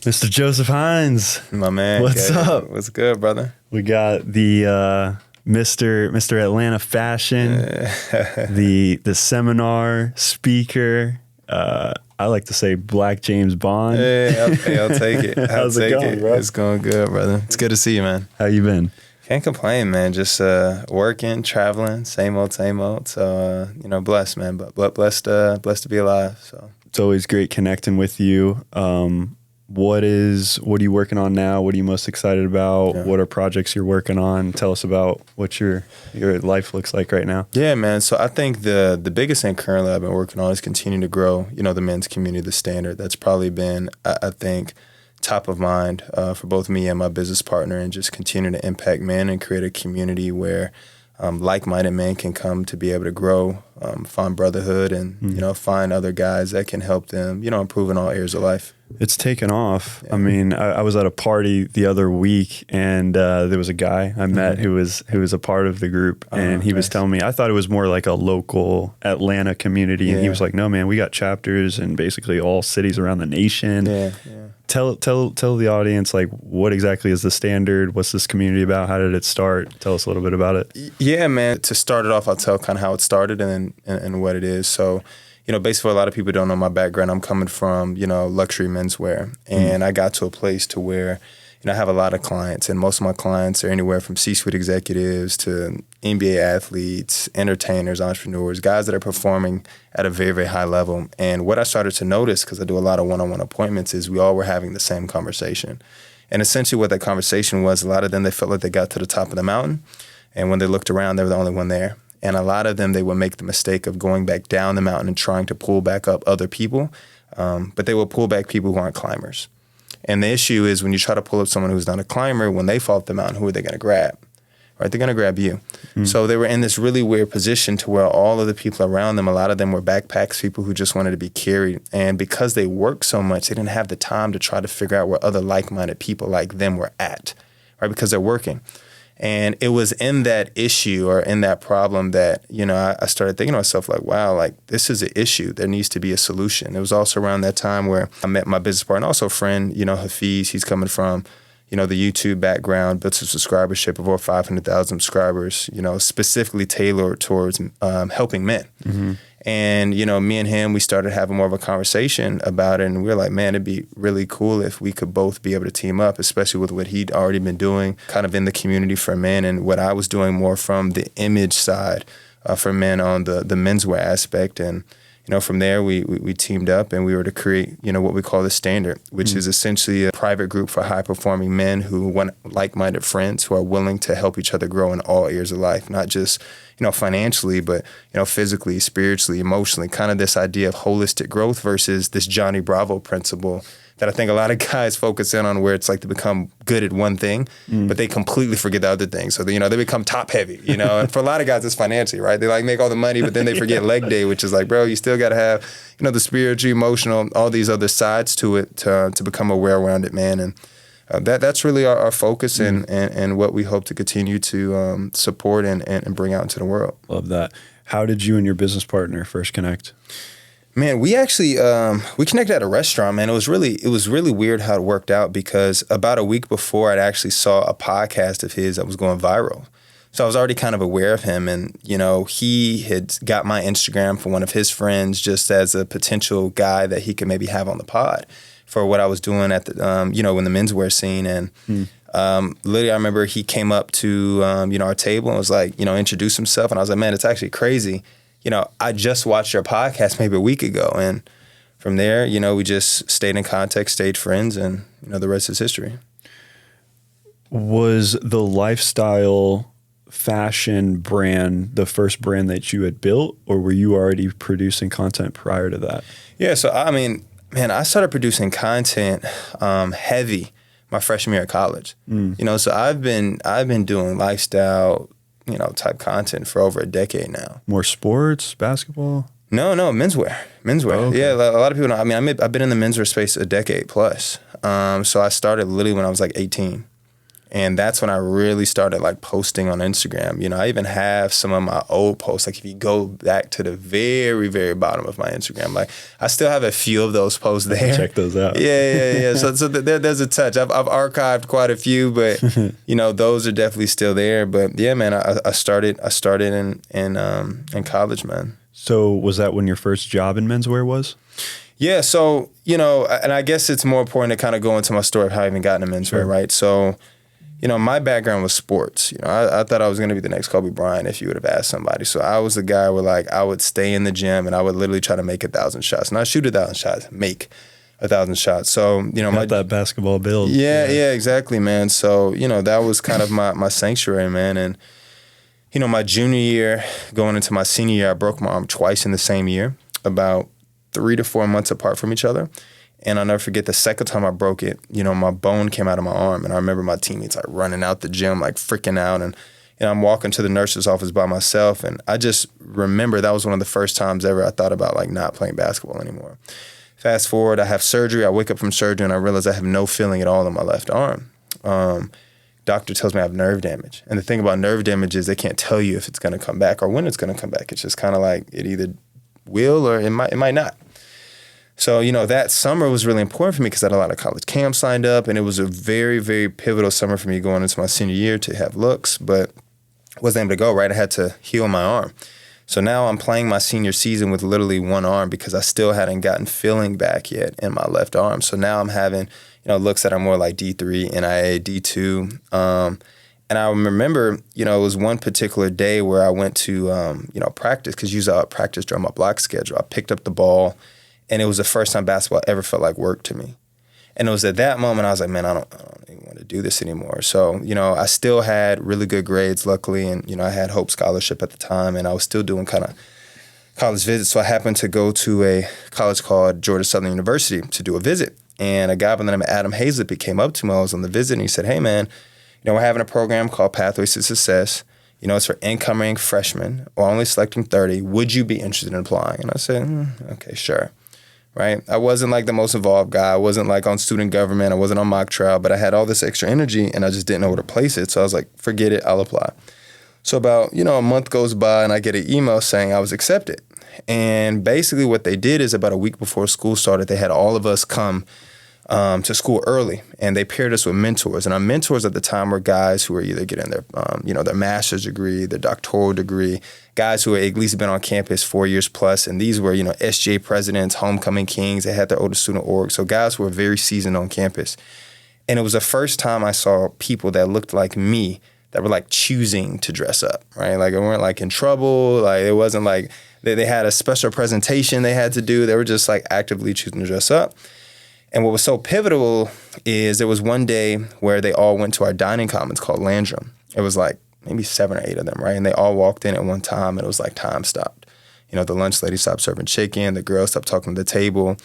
Mr. Joseph Hines. My man. What's up? What's good, brother? We got the Mr. Atlanta Fashion, the seminar speaker. I like to say Black James Bond. Hey, I'll take it. How's it going, bro? It's going good, brother. It's good to see you, man. How you been? Can't complain, man. Just working, traveling, same old, same old. So, blessed, man. But blessed to be alive. So It's always great connecting with you. What are you working on now? What are you most excited about? Yeah. What are projects you're working on? Tell us about what your life looks like right now. Yeah, man. So I think the biggest thing currently I've been working on is continuing to grow, the men's community, the standard. That's probably been, I think, top of mind for both me and my business partner, and just continue to impact men and create a community where like-minded men can come to be able to grow, find brotherhood, and find other guys that can help them, improve in all areas of life. It's taken off. Yeah. I mean, I was at a party the other week, and there was a guy I met who was a part of the group, and he was telling me, I thought it was more like a local Atlanta community, and he was like, no, man, we got chapters in basically all cities around the nation. Yeah. Tell the audience, like, what exactly is the standard? What's this community about? How did it start? Tell us a little bit about it. Yeah, man. To start it off, I'll tell kind of how it started and what it is. So, basically, a lot of people don't know my background. I'm coming from, luxury menswear. And I got to a place to where, I have a lot of clients, and most of my clients are anywhere from C-suite executives to NBA athletes, entertainers, entrepreneurs, guys that are performing at a very, very high level. And what I started to notice, because I do a lot of one-on-one appointments, is we all were having the same conversation. And essentially what that conversation was, a lot of them, they felt like they got to the top of the mountain. And when they looked around, they were the only one there. And a lot of them, they would make the mistake of going back down the mountain and trying to pull back up other people. But they will pull back people who aren't climbers. And the issue is when you try to pull up someone who's not a climber, when they fall off the mountain, who are they going to grab? Right? They're going to grab you. So they were in this really weird position to where all of the people around them, a lot of them were backpacks, people who just wanted to be carried. And because they worked so much, they didn't have the time to try to figure out where other like-minded people like them were at, right? Because they're working. And it was in that issue or in that problem that, I started thinking to myself, like, wow, like, this is an issue. There needs to be a solution. It was also around that time where I met my business partner, also a friend, Hafiz. He's coming from, the YouTube background, built a subscribership of over 500,000 subscribers, specifically tailored towards helping men. And, me and him, we started having more of a conversation about it. And we were like, man, it'd be really cool if we could both be able to team up, especially with what he'd already been doing kind of in the community for men, and what I was doing more from the image side for men on the menswear aspect. And, from there, we teamed up, and we were to create, what we call the Standard, which is essentially a private group for high-performing men who want like-minded friends who are willing to help each other grow in all areas of life, not just, financially, but, physically, spiritually, emotionally, kind of this idea of holistic growth versus this Johnny Bravo principle that I think a lot of guys focus in on, where it's like they become good at one thing, but they completely forget the other thing. So, they become top heavy, and for a lot of guys, it's financially, right? They like make all the money, but then they forget leg day, which is like, bro, you still got to have, the spiritual, emotional, all these other sides to it to become a well-rounded man. And that's really our focus and what we hope to continue to support and bring out into the world. Love that. How did you and your business partner first connect? Man, we actually we connected at a restaurant, man. It was really weird how it worked out, because about a week before, I'd actually saw a podcast of his that was going viral. So I was already kind of aware of him, and he had got my Instagram from one of his friends just as a potential guy that he could maybe have on the pod for what I was doing at the in the menswear scene. And literally, I remember he came up to our table and was like, introduce himself, and I was like, man, it's actually crazy. I just watched your podcast maybe a week ago. And from there, we just stayed in contact, stayed friends, and, the rest is history. Was the lifestyle fashion brand the first brand that you had built, or were you already producing content prior to that? Yeah. So, I mean, man, I started producing content heavy my freshman year of college. So I've been doing lifestyle type content for over a decade now. More sports, basketball? No, menswear. Oh, okay. Yeah, a lot of people know. I mean, I've been in the menswear space a decade plus. So I started literally when I was like 18. And that's when I really started like posting on Instagram. You know, I even have some of my old posts. Like if you go back to the very, very bottom of my Instagram, like I still have a few of those posts there. Check those out. Yeah. So there's a touch. I've archived quite a few, but you know, those are definitely still there. But yeah, man, I started in college, man. So was that when your first job in menswear was? Yeah. So, you know, and I guess it's more important to kind of go into my story of how I even got into menswear, Sure. right? So, you know, my background was sports. You know, I thought I was going to be the next Kobe Bryant if you would have asked somebody. So I was the guy where like I would stay in the gym and I would literally try to make 1,000 shots. Not shoot 1,000 shots, make 1,000 shots. So, you know, that basketball build. Yeah, exactly, man. So, you know, that was kind of my sanctuary, man. And, you know, my junior year going into my senior year, I broke my arm twice in the same year, about 3 to 4 months apart from each other. And I'll never forget the second time I broke it, you know, my bone came out of my arm. And I remember my teammates like running out the gym, like freaking out. And you know, I'm walking to the nurse's office by myself. And I just remember that was one of the first times ever I thought about like not playing basketball anymore. Fast forward, I have surgery. I wake up from surgery and I realize I have no feeling at all in my left arm. Doctor tells me I have nerve damage. And the thing about nerve damage is they can't tell you if it's going to come back or when it's going to come back. It's just kind of like it either will or it might not. So, you know, that summer was really important for me because I had a lot of college camps signed up, and it was a very, very pivotal summer for me going into my senior year to have looks, but wasn't able to go, right? I had to heal my arm. So now I'm playing my senior season with literally one arm because I still hadn't gotten feeling back yet in my left arm. So now I'm having, you know, looks that are more like D3, NIA, D2. And I remember, you know, it was one particular day where I went to, you know, practice because usually I practice during my block schedule. I picked up the ball. And it was the first time basketball ever felt like work to me. And it was at that moment I was like, man, I don't even want to do this anymore. So, you know, I still had really good grades, luckily. And, you know, I had Hope Scholarship at the time. And I was still doing kind of college visits. So I happened to go to a college called Georgia Southern University to do a visit. And a guy by the name of Adam Hazlip, he came up to me while I was on the visit. And he said, hey, man, you know, we're having a program called Pathways to Success. You know, it's for incoming freshmen. We're only selecting 30. Would you be interested in applying? And I said, okay, sure. Right? I wasn't like the most involved guy. I wasn't like on student government. I wasn't on mock trial, but I had all this extra energy and I just didn't know where to place it. So I was like, forget it, I'll apply. So about, you know, a month goes by and I get an email saying I was accepted. And basically what they did is about a week before school started, they had all of us come to school early, and they paired us with mentors. And our mentors at the time were guys who were either getting their, you know, their master's degree, their doctoral degree, guys who had at least been on campus 4 years plus. And these were, you know, SGA presidents, homecoming kings. They had their older student org. So guys who were very seasoned on campus. And it was the first time I saw people that looked like me that were like choosing to dress up, right? Like they weren't like in trouble. Like it wasn't like they had a special presentation they had to do. They were just like actively choosing to dress up. And what was so pivotal is there was one day where they all went to our dining commons called Landrum. It was like maybe 7 or 8 of them, right? And they all walked in at one time, and it was like time stopped. You know, the lunch lady stopped serving chicken, the girls stopped talking to the table.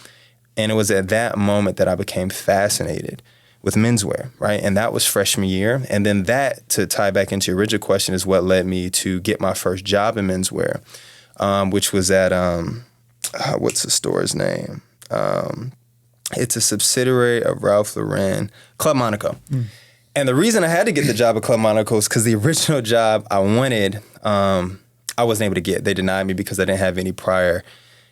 And it was at that moment that I became fascinated with menswear, right? And that was freshman year. And then that, to tie back into your original question, is what led me to get my first job in menswear, which was at, what's the store's name? It's a subsidiary of Ralph Lauren, Club Monaco. And the reason I had to get the job at Club Monaco is because the original job I wanted, I wasn't able to get. They denied me because I didn't have any prior,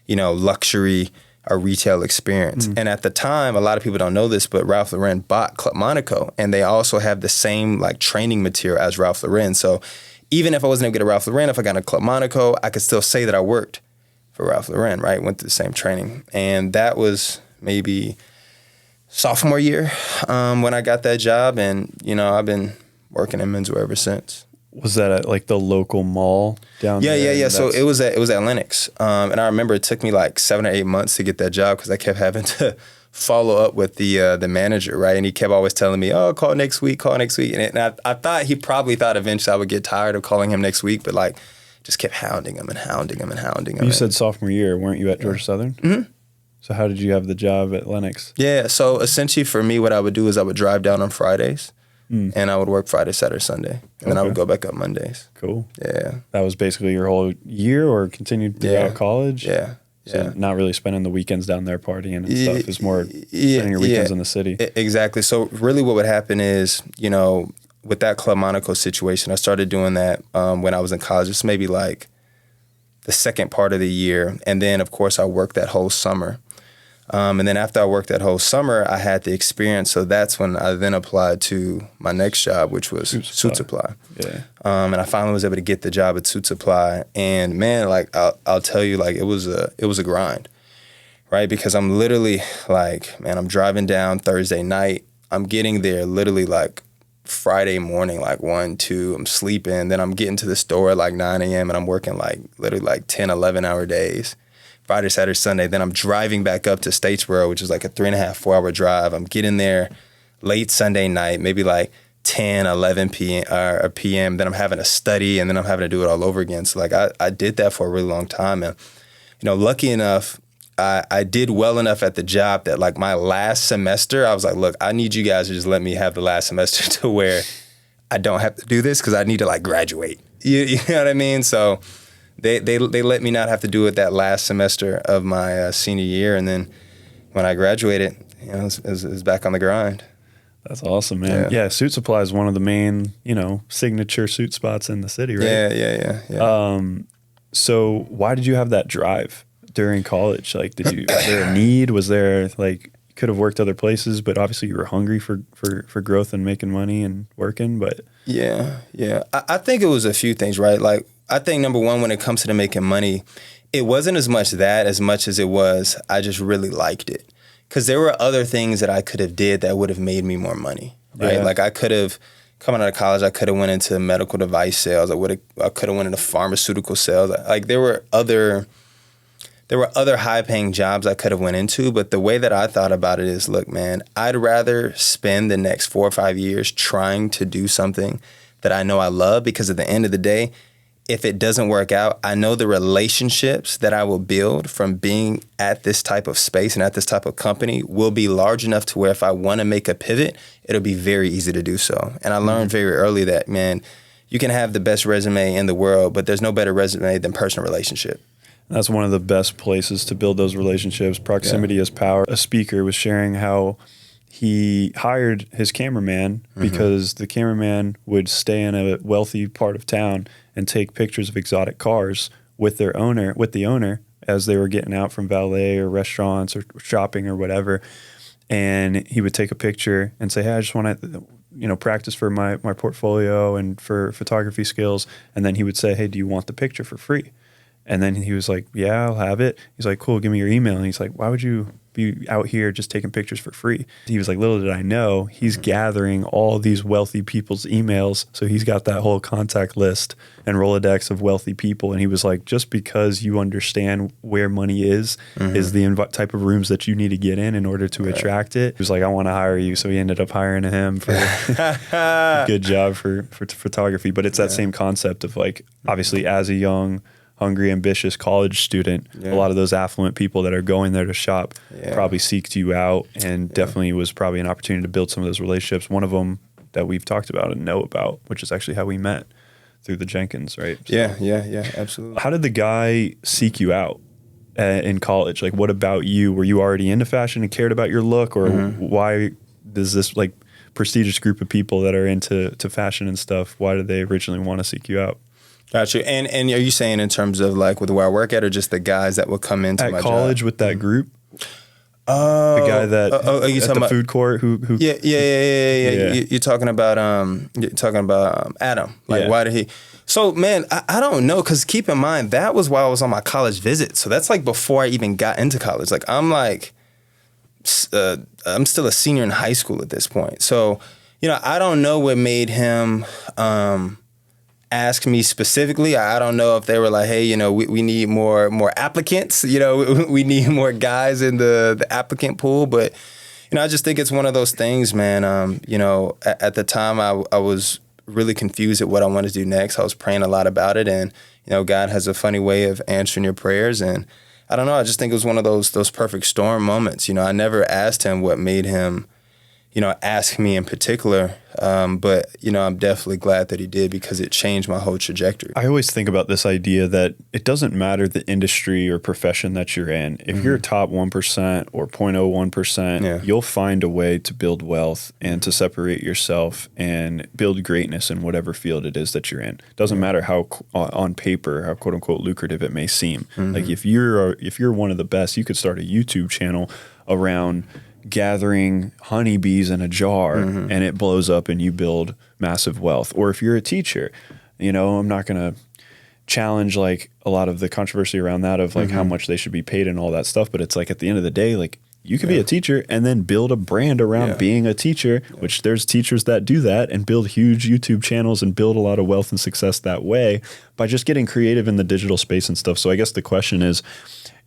you know, luxury or retail experience. And at the time, a lot of people don't know this, but Ralph Lauren bought Club Monaco, and they also have the same like training material as Ralph Lauren. So even if I wasn't able to get a Ralph Lauren, if I got a Club Monaco, I could still say that I worked for Ralph Lauren, right? Went through the same training. And that was maybe sophomore year when I got that job. And, you know, I've been working in menswear ever since. Was that at like the local mall down there? Yeah. So it was at Lenox. And I remember it took me like 7 or 8 months to get that job because I kept having to follow up with the manager, right? And he kept always telling me, oh, call next week. And I thought he probably thought eventually I would get tired of calling him next week, but like just kept hounding him. You said sophomore year, weren't you at Georgia Southern? Mm-hmm. So how did you have the job at Lenox? Yeah, so essentially for me, what I would do is I would drive down on Fridays, and I would work Friday, Saturday, Sunday, and then I would go back up Mondays. Cool. Yeah. That was basically your whole year, or continued throughout college? Yeah. So not really spending the weekends down there partying and stuff. It's more spending your weekends in the city. Exactly. So really what would happen is, you know, with that Club Monaco situation, I started doing that when I was in college. It's maybe like the second part of the year. And then, of course, I worked that whole summer. And then after I worked that whole summer, I had the experience. So that's when I then applied to my next job, which was Suit Supply. Yeah. And I finally was able to get the job at Suit Supply. And man, like I'll tell you, like it was a grind, right? Because I'm literally like, man, I'm driving down Thursday night. I'm getting there literally like Friday morning, like 1, 2, I'm sleeping. Then I'm getting to the store at like 9 a.m. and I'm working like literally like 10, 11-hour days. Friday, Saturday, Sunday. Then I'm driving back up to Statesboro, which is like a 3.5, 4-hour drive. I'm getting there late Sunday night, maybe like 10, 11 p.m. Then I'm having to study and then I'm having to do it all over again. So like I did that for a really long time. And, you know, lucky enough, I did well enough at the job that like my last semester, I was like, look, I need you guys to just let me have the last semester to where I don't have to do this because I need to like graduate. You know what I mean? So they let me not have to do it that last semester of my senior year. And then when I graduated, you know, it was back on the grind. That's awesome, man. Yeah, Suit Supply is one of the main, you know, signature suit spots in the city, right? Yeah. So why did you have that drive during college? Like, was there a need? Was there like, you could have worked other places, but obviously you were hungry for growth and making money and working, but. Yeah. I think it was a few things, right? Like, I think number one, when it comes to the making money, it wasn't as much that as much as it was, I just really liked it. Because there were other things that I could have did that would have made me more money, right? Yeah. Like I could have, coming out of college, I could have went into medical device sales. I could have went into pharmaceutical sales. Like there were other high-paying jobs I could have went into, but the way that I thought about it is, look, man, I'd rather spend the next 4 or 5 years trying to do something that I know I love, because at the end of the day, if it doesn't work out, I know the relationships that I will build from being at this type of space and at this type of company will be large enough to where if I want to make a pivot, it'll be very easy to do so. And I learned very early that, man, you can have the best resume in the world, but there's no better resume than personal relationship. That's one of the best places to build those relationships. Proximity is power. A speaker was sharing how he hired his cameraman because the cameraman would stay in a wealthy part of town and take pictures of exotic cars with the owner as they were getting out from valet or restaurants or shopping or whatever. And he would take a picture and say, hey, I just want to, you know, practice for my portfolio and for photography skills. And then he would say, hey, do you want the picture for free? And then he was like, yeah, I'll have it. He's like, cool, give me your email. And he's like, why would you be out here just taking pictures for free? He was like, little did I know, he's gathering all these wealthy people's emails. So he's got that whole contact list and Rolodex of wealthy people. And he was like, just because you understand where money is the type of rooms that you need to get in order to attract it. He was like, I want to hire you. So he ended up hiring him for a good job for photography. But it's that same concept of like, obviously as a young, hungry, ambitious college student, a lot of those affluent people that are going there to shop probably seeked you out, and definitely was probably an opportunity to build some of those relationships. One of them that we've talked about and know about, which is actually how we met through the Jenkins, right? So, yeah, absolutely. how did the guy seek you out in college? Like, what about you? Were you already into fashion and cared about your look, or why does this like prestigious group of people that are into fashion and stuff, why did they originally want to seek you out? Gotcha. And are you saying in terms of like with where I work at, or just the guys that would come into my college job? with that group? Oh, the guy that you at talking the about, food court who yeah. You're talking about Adam. Like why did he? So man, I don't know, because keep in mind that was while I was on my college visit. So that's like before I even got into college. Like I'm still a senior in high school at this point. So you know, I don't know what made him ask me specifically. I don't know if they were like, hey, you know, we need more applicants, you know, we need more guys in the applicant pool. But, you know, I just think it's one of those things, man. You know, at the time I was really confused at what I wanted to do next. I was praying a lot about it. And, you know, God has a funny way of answering your prayers. And I don't know, I just think it was one of those perfect storm moments. You know, I never asked him what made him, ask me in particular. But, I'm definitely glad that he did because it changed my whole trajectory. I always think about this idea that it doesn't matter the industry or profession that you're in. If you're top 1% or 0.01%, you'll find a way to build wealth and to separate yourself and build greatness in whatever field it is that you're in. It doesn't matter how on paper, how quote unquote lucrative it may seem. Like if you're one of the best, you could start a YouTube channel around gathering honeybees in a jar and it blows up and you build massive wealth. Or if you're a teacher, I'm not going to challenge like a lot of the controversy around that of like how much they should be paid and all that stuff. But it's like at the end of the day, like you could be a teacher and then build a brand around being a teacher, which there's teachers that do that and build huge YouTube channels and build a lot of wealth and success that way by just getting creative in the digital space and stuff. So I guess the question is,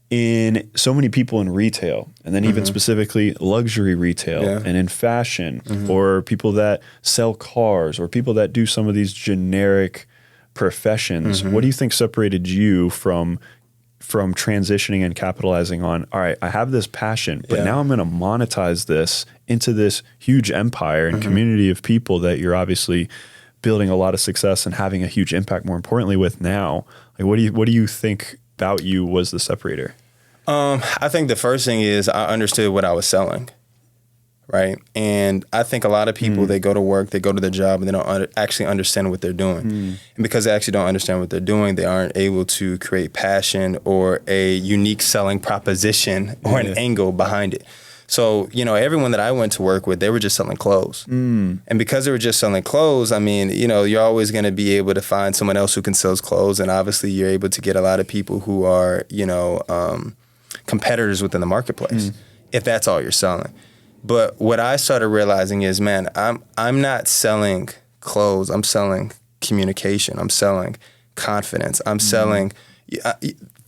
in so many people in retail, and then even specifically luxury retail and in fashion, or people that sell cars, or people that do some of these generic professions, what do you think separated you from transitioning and capitalizing on, all right, I have this passion, but now I'm going to monetize this into this huge empire and community of people that you're obviously building a lot of success and having a huge impact, more importantly, with now? Like, what do you think about you was the separator? I think the first thing is I understood what I was selling, right? And I think a lot of people, they go to work, they go to their job, and they don't actually understand what they're doing. And because they actually don't understand what they're doing, they aren't able to create passion or a unique selling proposition or an angle behind it. So, everyone that I went to work with, they were just selling clothes. And because they were just selling clothes, I mean, you're always going to be able to find someone else who can sell clothes. And obviously you're able to get a lot of people who are, competitors within the marketplace, if that's all you're selling. But what I started realizing is, man, I'm not selling clothes. I'm selling communication. I'm selling confidence. I'm selling...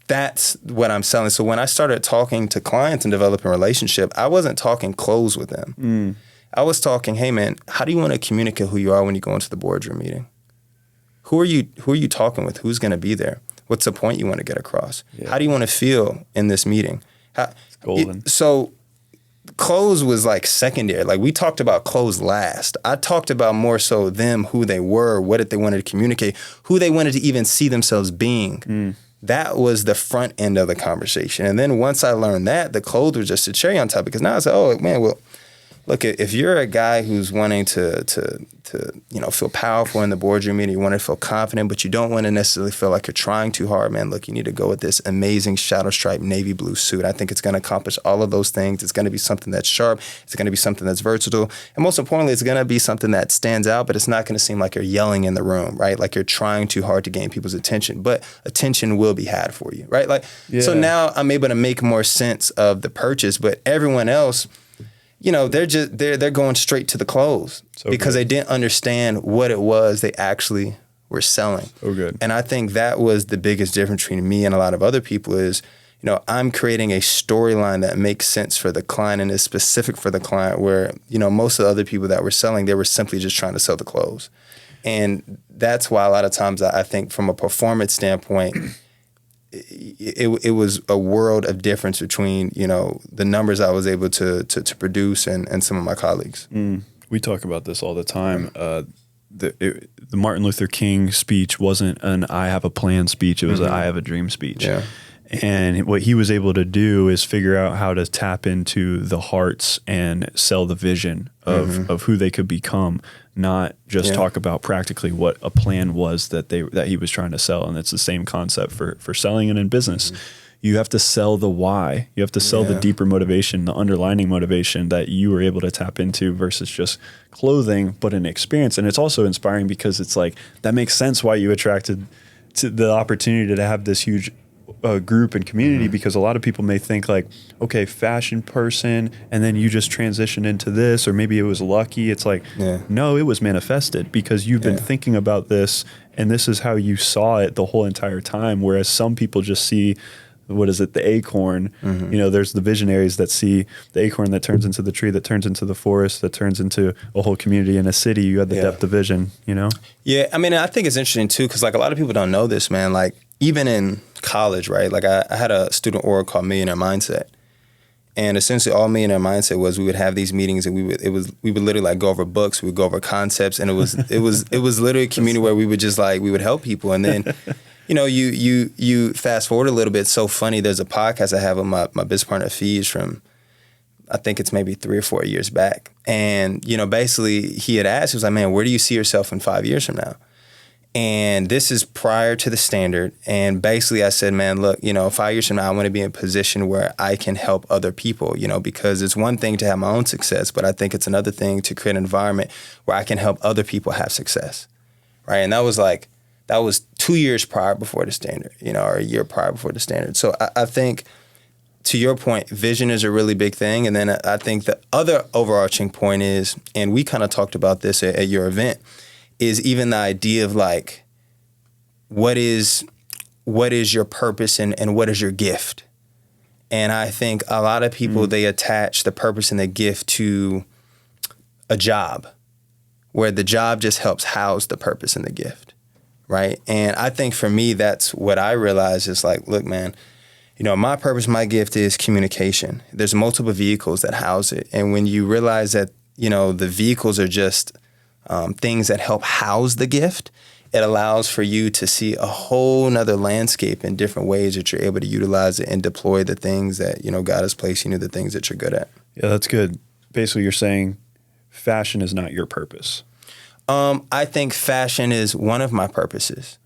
That's what I'm selling. So when I started talking to clients and developing a relationship, I wasn't talking clothes with them. I was talking, hey man, how do you want to communicate who you are when you go into the boardroom meeting? Who are you talking with? Who's going to be there? What's the point you want to get across? How do you want to feel in this meeting? It's golden. So clothes was like secondary. Like we talked about clothes last. I talked about more so them, who they were, what did they wanted to communicate, who they wanted to even see themselves being. That was the front end of the conversation. And then once I learned that, the clothes was just a cherry on top, because now I said, oh man, well, look, if you're a guy who's wanting to feel powerful in the boardroom meeting, you want to feel confident, but you don't want to necessarily feel like you're trying too hard, man, look, you need to go with this amazing shadow stripe navy blue suit. I think it's going to accomplish all of those things. It's going to be something that's sharp. It's going to be something that's versatile. And most importantly, it's going to be something that stands out, but it's not going to seem like you're yelling in the room, right? Like you're trying too hard to gain people's attention, but attention will be had for you, right? So now I'm able to make more sense of the purchase, but everyone else, they're going straight to the clothes because they didn't understand what it was they actually were selling. Oh, good. And I think that was the biggest difference between me and a lot of other people is, I'm creating a storyline that makes sense for the client and is specific for the client, where, most of the other people that were selling, they were simply just trying to sell the clothes. And that's why a lot of times I think from a performance standpoint, it was a world of difference between, the numbers I was able to produce and some of my colleagues. We talk about this all the time. The Martin Luther King speech wasn't an I have a plan speech. It was an I have a dream speech. Yeah. And what he was able to do is figure out how to tap into the hearts and sell the vision of who they could become, not just talk about practically what a plan was that he was trying to sell. And it's the same concept for selling and in business. You have to sell the why. You have to sell the deeper motivation, the underlining motivation that you were able to tap into versus just clothing, but an experience. And it's also inspiring because it's like, that makes sense why you attracted to the opportunity to have this huge group and community, because a lot of people may think like, okay, fashion person, and then you just transition into this, or maybe it was lucky. It's like, no, it was manifested because you've been thinking about this, and this is how you saw it the whole entire time. Whereas some people just see, what is it, the acorn. There's the visionaries that see the acorn that turns into the tree, that turns into the forest, that turns into a whole community and a city. You had the depth of vision, Yeah, I mean, I think it's interesting too, because like a lot of people don't know this, man. Like even in college, right? Like I had a student org called Millionaire Mindset. And essentially all me and our mindset was we would have these meetings and we would literally like go over books, we would go over concepts, and it was literally a community where we would just like, we would help people. And then, you know, you fast forward a little bit. It's so funny. There's a podcast I have with my business partner Fees from, I think it's maybe 3 or 4 years back. And, you know, basically he had asked, he was like, man, where do you see yourself in 5 years from now? And this is prior to the Standard. And basically I said, man, look, you know, 5 years from now, I want to be in a position where I can help other people, you know, because it's one thing to have my own success, but I think it's another thing to create an environment where I can help other people have success, right? And that was 2 years prior before the Standard, you know, or a year prior before the Standard. So I think, to your point, vision is a really big thing. And then I think the other overarching point is, and we kind of talked about this at your event, is even the idea of like, what is your purpose and what is your gift? And I think a lot of people, they attach the purpose and the gift to a job, where the job just helps house the purpose and the gift, right? And I think for me, that's what I realized is like, look, man, you know, my purpose, my gift is communication. There's multiple vehicles that house it. And when you realize that, you know, the vehicles are just things that help house the gift, it allows for you to see a whole nother landscape in different ways that you're able to utilize it and deploy the things that, you know, God has placed you, the things that you're good at. Yeah, that's good. Basically, you're saying fashion is not your purpose. I think fashion is one of my purposes.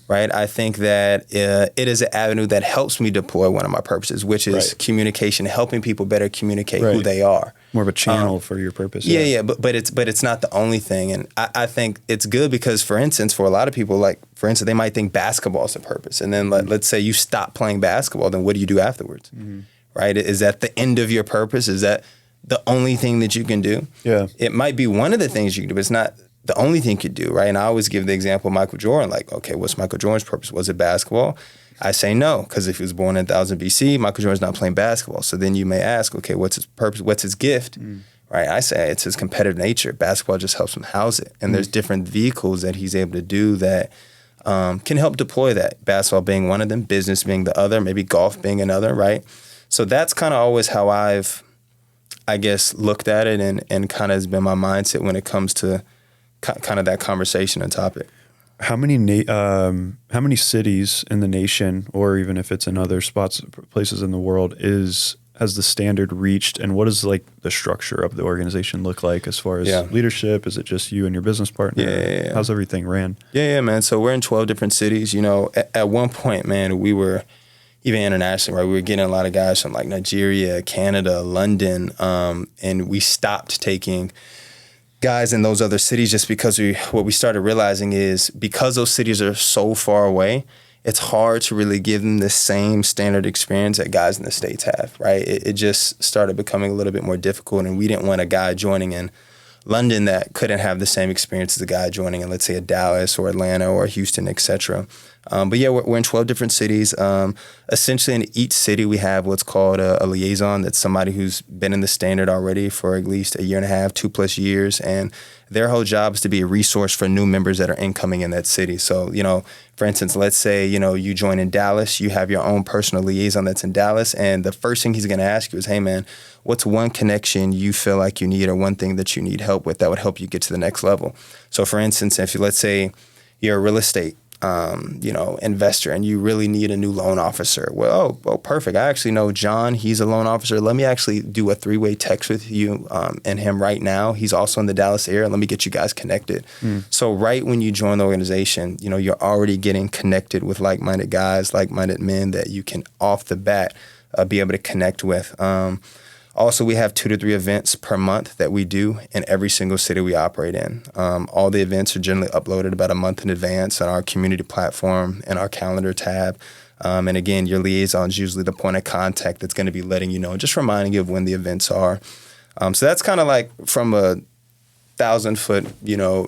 Right. I think that it is an avenue that helps me deploy one of my purposes, which is communication, helping people better communicate who they are. More of a channel for your purpose. Yeah. But it's not the only thing. And I think it's good because, for instance, for a lot of people, like, for instance, they might think basketball is a purpose. And then let's say you stop playing basketball, then what do you do afterwards? Right. Is that the end of your purpose? Is that the only thing that you can do? Yeah. It might be one of the things you can do, but it's not the only thing you could do, right? And I always give the example of Michael Jordan, like, okay, what's Michael Jordan's purpose? Was it basketball? I say no, because if he was born in 1000 BC, Michael Jordan's not playing basketball. So then you may ask, okay, what's his purpose? What's his gift? Right? I say it's his competitive nature. Basketball just helps him house it. And there's different vehicles that he's able to do that can help deploy that. Basketball being one of them, business being the other, maybe golf being another, right? So that's kind of always how I've, I guess, looked at it and kind of has been my mindset when it comes to kind of that conversation and topic. How many cities in the nation, or even if it's in other spots, places in the world, has the Standard reached, and what does like the structure of the organization look like as far as leadership? Is it just you and your business partner? Yeah. How's everything ran? Yeah, man. So we're in 12 different cities. You know, at one point, man, we were even internationally, right? We were getting a lot of guys from like Nigeria, Canada, London, and we stopped taking guys in those other cities just because what we started realizing is because those cities are so far away, it's hard to really give them the same standard experience that guys in the States have, right? It just started becoming a little bit more difficult, and we didn't want a guy joining in London that couldn't have the same experience as a guy joining in, let's say, a Dallas or Atlanta or Houston, et cetera. But yeah, we're in 12 different cities. Essentially, in each city, we have what's called a liaison. That's somebody who's been in the Standard already for at least 1.5 years, 2+ years. And their whole job is to be a resource for new members that are incoming in that city. So, you know, for instance, let's say, you know, you join in Dallas, you have your own personal liaison that's in Dallas. And the first thing he's going to ask you is, hey, man, what's one connection you feel like you need or one thing that you need help with that would help you get to the next level? So, for instance, if you, let's say you're a real estate investor and you really need a new loan officer. Well, perfect. I actually know John. He's a loan officer. Let me actually do a 3-way text with you and him right now. He's also in the Dallas area. Let me get you guys connected. So right when you join the organization, you know, you're already getting connected with like-minded guys, like-minded men that you can off the bat be able to connect with. Also, we have 2 to 3 events per month that we do in every single city we operate in. All the events are generally uploaded about a month in advance on our community platform and our calendar tab. And again, your liaison is usually the point of contact that's going to be letting you know, just reminding you of when the events are. So that's kind of like from a 1,000-foot,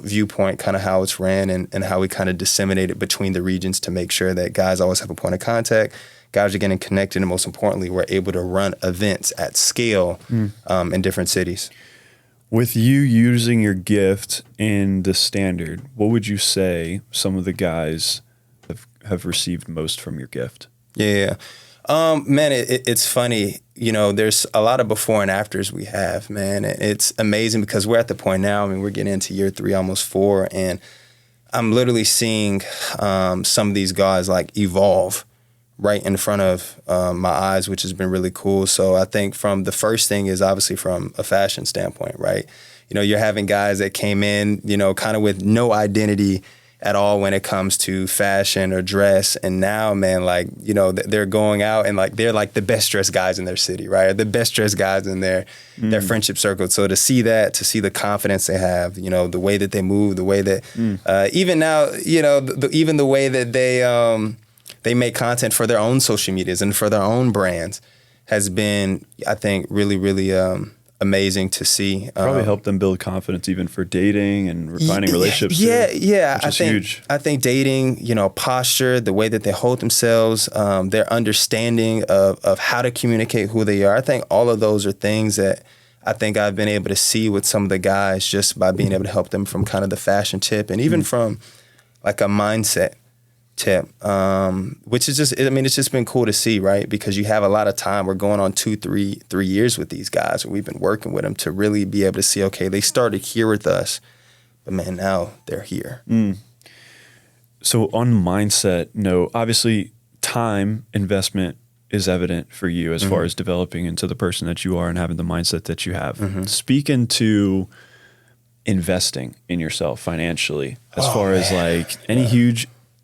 viewpoint, kind of how it's ran and how we kind of disseminate it between the regions to make sure that guys always have a point of contact. Guys are getting connected, and most importantly, we're able to run events at scale in different cities. With you using your gift in the Standard, what would you say some of the guys have received most from your gift? Yeah. Man, it's funny. You know, there's a lot of before and afters we have, man. It's amazing because we're at the point now, I mean, we're getting into year 3, almost 4, and I'm literally seeing some of these guys like evolve right in front of my eyes, which has been really cool. So I think from the first thing is obviously from a fashion standpoint, right? You know, you're having guys that came in, you know, kind of with no identity at all when it comes to fashion or dress. And now, man, like, you know, they're going out and like, they're like the best dressed guys in their city, right? Or the best dressed guys in their friendship circle. So to see that, to see the confidence they have, you know, the way that they move, the way that, even now, you know, even the way that they make content for their own social medias and for their own brands has been, I think, really, really amazing to see. Probably help them build confidence even for dating and refining relationships. Yeah. Which is huge. I think dating, you know, posture, the way that they hold themselves, their understanding of how to communicate who they are. I think all of those are things that I think I've been able to see with some of the guys just by being able to help them from kind of the fashion tip and even from like a mindset tip, which is just, I mean, it's just been cool to see, right? Because you have a lot of time. We're going on 3 years with these guys, and we've been working with them to really be able to see, okay, they started here with us, but man, now they're here. So on mindset, no, obviously time investment is evident for you as far as developing into the person that you are and having the mindset that you have. Speaking to investing in yourself financially, as far as like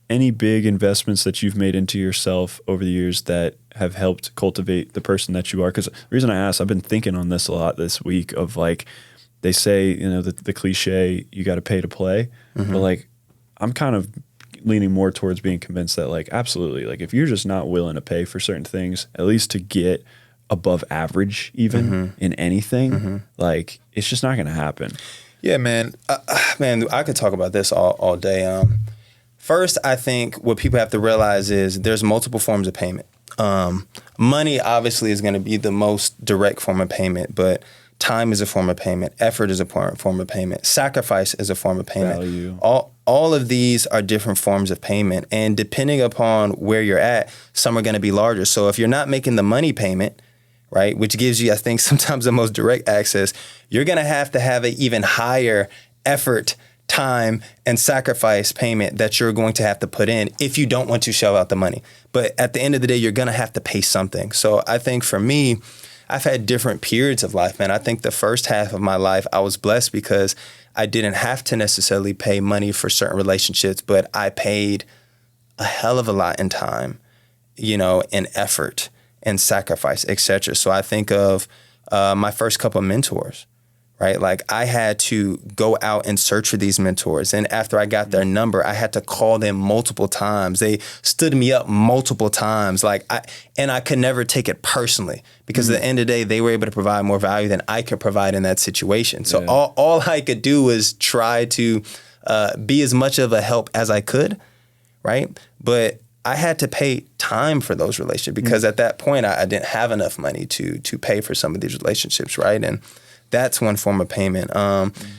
any big investments that you've made into yourself over the years that have helped cultivate the person that you are? Because the reason I asked, I've been thinking on this a lot this week of like, they say, you know, the cliche, you got to pay to play. But like, I'm kind of leaning more towards being convinced that like, absolutely, like if you're just not willing to pay for certain things, at least to get above average even in anything, like it's just not going to happen. Yeah, man. Man, I could talk about this all day. First, I think what people have to realize is there's multiple forms of payment. Money obviously is going to be the most direct form of payment, but time is a form of payment. Effort is a form of payment. Sacrifice is a form of payment. Value. All of these are different forms of payment. And depending upon where you're at, some are going to be larger. So if you're not making the money payment, right, which gives you, I think, sometimes the most direct access, you're going to have an even higher effort, time, and sacrifice payment that you're going to have to put in if you don't want to shell out the money. But at the end of the day, you're going to have to pay something. So I think for me, I've had different periods of life, man. I think the first half of my life, I was blessed because I didn't have to necessarily pay money for certain relationships, but I paid a hell of a lot in time, you know, in effort and sacrifice, etc. So I think of my first couple of mentors, right? Like I had to go out and search for these mentors. And after I got their number, I had to call them multiple times. They stood me up multiple times. I could never take it personally because at the end of the day, they were able to provide more value than I could provide in that situation. So all I could do was try to be as much of a help as I could, right? But I had to pay time for those relationships because at that point, I didn't have enough money to pay for some of these relationships, right? And that's one form of payment.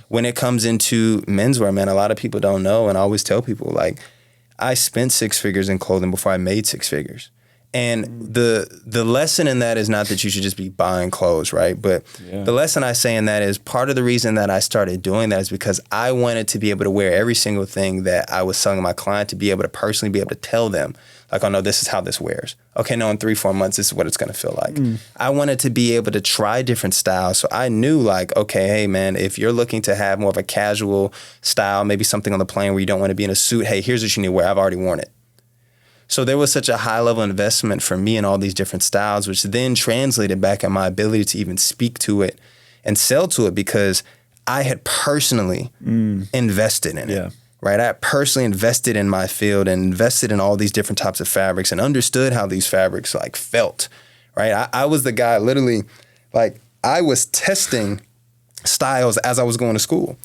When it comes into menswear, man, a lot of people don't know. And I always tell people, like, I spent 6 figures in clothing before I made 6 figures. And the lesson in that is not that you should just be buying clothes, right? But the lesson I say in that is part of the reason that I started doing that is because I wanted to be able to wear every single thing that I was selling my client to be able to personally be able to tell them, like, oh, no, this is how this wears. Okay, no, in 3-4 months, this is what it's going to feel like. I wanted to be able to try different styles. So I knew, like, okay, hey, man, if you're looking to have more of a casual style, maybe something on the plane where you don't want to be in a suit, hey, here's what you need to wear. I've already worn it. So there was such a high level investment for me in all these different styles, which then translated back in my ability to even speak to it and sell to it because I had personally invested in it. Right, I personally invested in my field and invested in all these different types of fabrics and understood how these fabrics like felt. Right, I was the guy literally, like I was testing styles as I was going to school.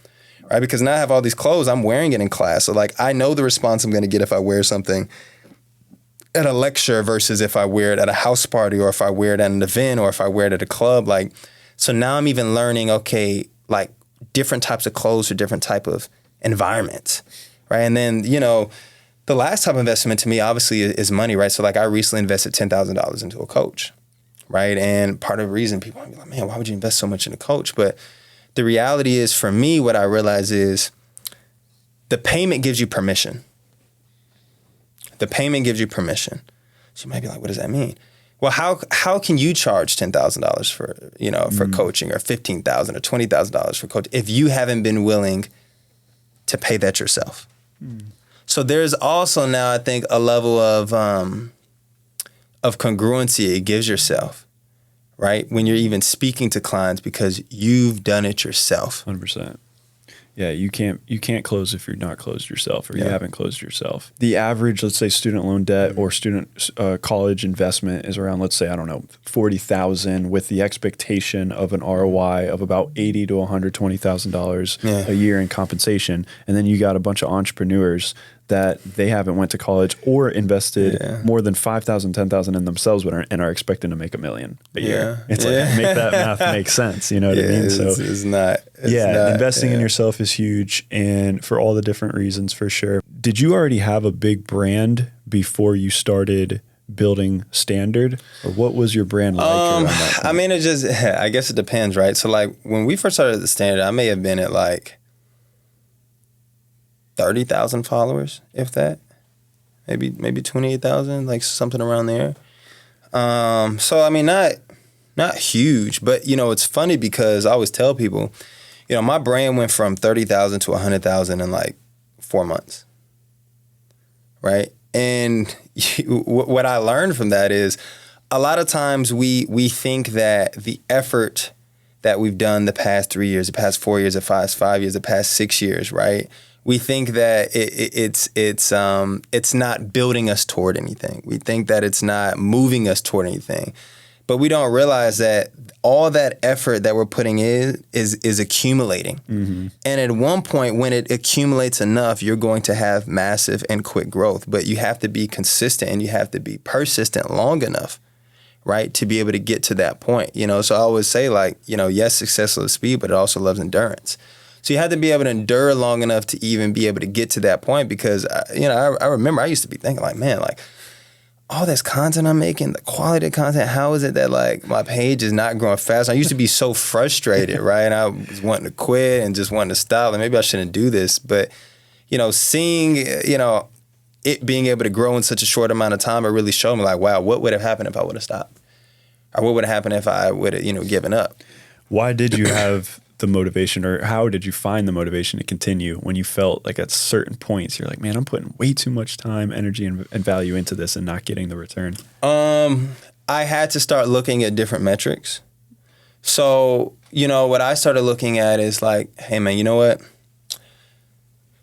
Right, because now I have all these clothes, I'm wearing it in class. So like I know the response I'm going to get if I wear something at a lecture versus if I wear it at a house party or if I wear it at an event or if I wear it at a club. Like, so now I'm even learning, okay, like different types of clothes for different type of environments, right? And then, you know, The last type of investment to me, obviously, is money, right? So, like, I recently invested $10,000 into a coach, right? And part of the reason people might be like, man, why would you invest so much in a coach? But the reality is, for me, what I realize is the payment gives you permission. The payment gives you permission. So you might be like, what does that mean? Well, how can you charge $10,000 for, for coaching, or $15,000 or $20,000 for coaching if you haven't been willing to pay that yourself? So there's also now, I think, a level of congruency it gives yourself, right? When you're even speaking to clients because you've done it yourself. 100%. Yeah, you can't close if you're not closed yourself, or you haven't closed yourself. The average, let's say, student loan debt or student college investment is around, let's say, I don't know, $40,000, with the expectation of an ROI of about $80,000 to $120,000 a year in compensation. And then you got a bunch of entrepreneurs that they haven't went to college or invested more than $5,000, $10,000 in themselves, and are expecting to make $1 million a year. It's like, make that math make sense. You know what I mean? So it's not. Investing in yourself is huge, and for all the different reasons, for sure. Did you already have a big brand before you started building Standard, or what was your brand like around that point? I mean, I guess it depends, right? So, like, when we first started the Standard, I may have been at like 30,000 followers, if that, maybe 28,000, like something around there. So I mean, not huge, but it's funny because I always tell people, my brand went from 30,000 to 100,000 in like 4 months, right? And what I learned from that is a lot of times we think that the effort that we've done the past 3 years, the past 4 years, the past 5 years, the past 6 years, right? We think that it's not building us toward anything. We think that it's not moving us toward anything. But we don't realize that all that effort that we're putting in is accumulating. Mm-hmm. And at one point, when it accumulates enough, you're going to have massive and quick growth. But you have to be consistent, and you have to be persistent long enough, right, to be able to get to that point. So I always say, like, yes, success loves speed, but it also loves endurance. So you have to be able to endure long enough to even be able to get to that point, because, I remember I used to be thinking, like, man, like, all this content I'm making, the quality of content, how is it that, like, my page is not growing fast? I used to be so frustrated, right? And I was wanting to quit and just wanting to stop. Like, maybe I shouldn't do this. But, seeing, it being able to grow in such a short amount of time, it really showed me, like, wow, what would have happened if I would have stopped? Or what would have happened if I would have, given up? Why did you have the motivation, or how did you find the motivation to continue when you felt like at certain points you're like, man, I'm putting way too much time, energy, and value into this and not getting the return? I had to start looking at different metrics. So, what I started looking at is like, hey, man, you know what?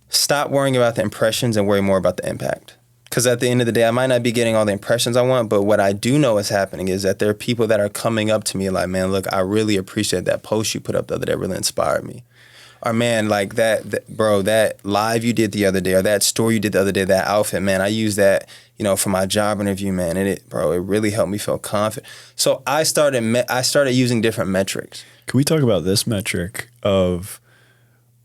Stop worrying about the impressions and worry more about the impact. Because at the end of the day, I might not be getting all the impressions I want, but what I do know is happening is that there are people that are coming up to me like, man, look, I really appreciate that post you put up the other day. That really inspired me. Or, man, like bro, that live you did the other day, or that story you did the other day, that outfit, man, I used that, for my job interview, man, and it really helped me feel confident. So I started using different metrics. Can we talk about this metric of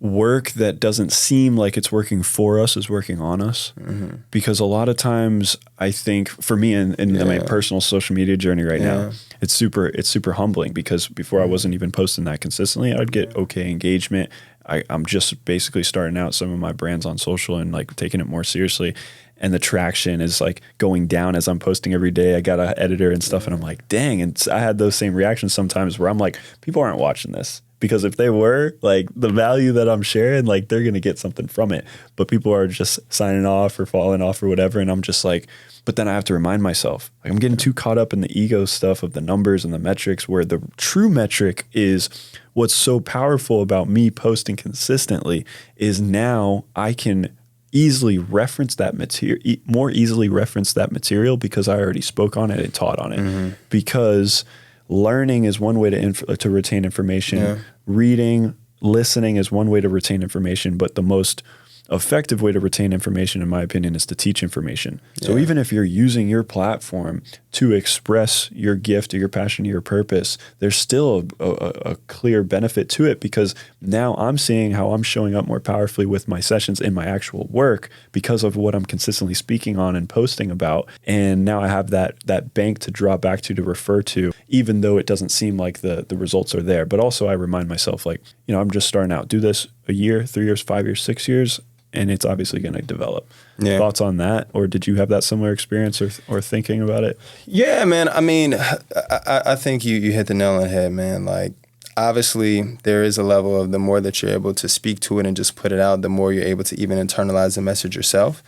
work that doesn't seem like it's working for us is working on us? Mm-hmm. Because a lot of times, I think for me in my personal social media journey right now, it's super humbling, because before I wasn't even posting that consistently, I'd get okay engagement. I'm just basically starting out some of my brands on social and like taking it more seriously. And the traction is like going down as I'm posting every day. I got an editor and stuff, and I'm like, dang. And I had those same reactions sometimes where I'm like, people aren't watching this. Because if they were, like, the value that I'm sharing, like, they're going to get something from it. But people are just signing off or falling off or whatever. And I'm just like, but then I have to remind myself, like, I'm getting too caught up in the ego stuff of the numbers and the metrics, where the true metric is what's so powerful about me posting consistently is now I can easily reference that material, more easily reference that material, because I already spoke on it and taught on it. Mm-hmm. Because learning is one way to retain information. Yeah. Reading, listening is one way to retain information. But the most effective way to retain information, in my opinion, is to teach information. So even if you're using your platform to express your gift or your passion or your purpose, there's still a clear benefit to it, because now I'm seeing how I'm showing up more powerfully with my sessions in my actual work because of what I'm consistently speaking on and posting about. And now I have that bank to draw back to refer to, even though it doesn't seem like the results are there. But also I remind myself, like, I'm just starting out. Do this a year, 3 years, 5 years, 6 years, and it's obviously going to develop. Yeah. Thoughts on that? Or did you have that similar experience or thinking about it? Yeah, man. I mean, I think you hit the nail on the head, man. Like, obviously, there is a level of the more that you're able to speak to it and just put it out, the more you're able to even internalize the message yourself.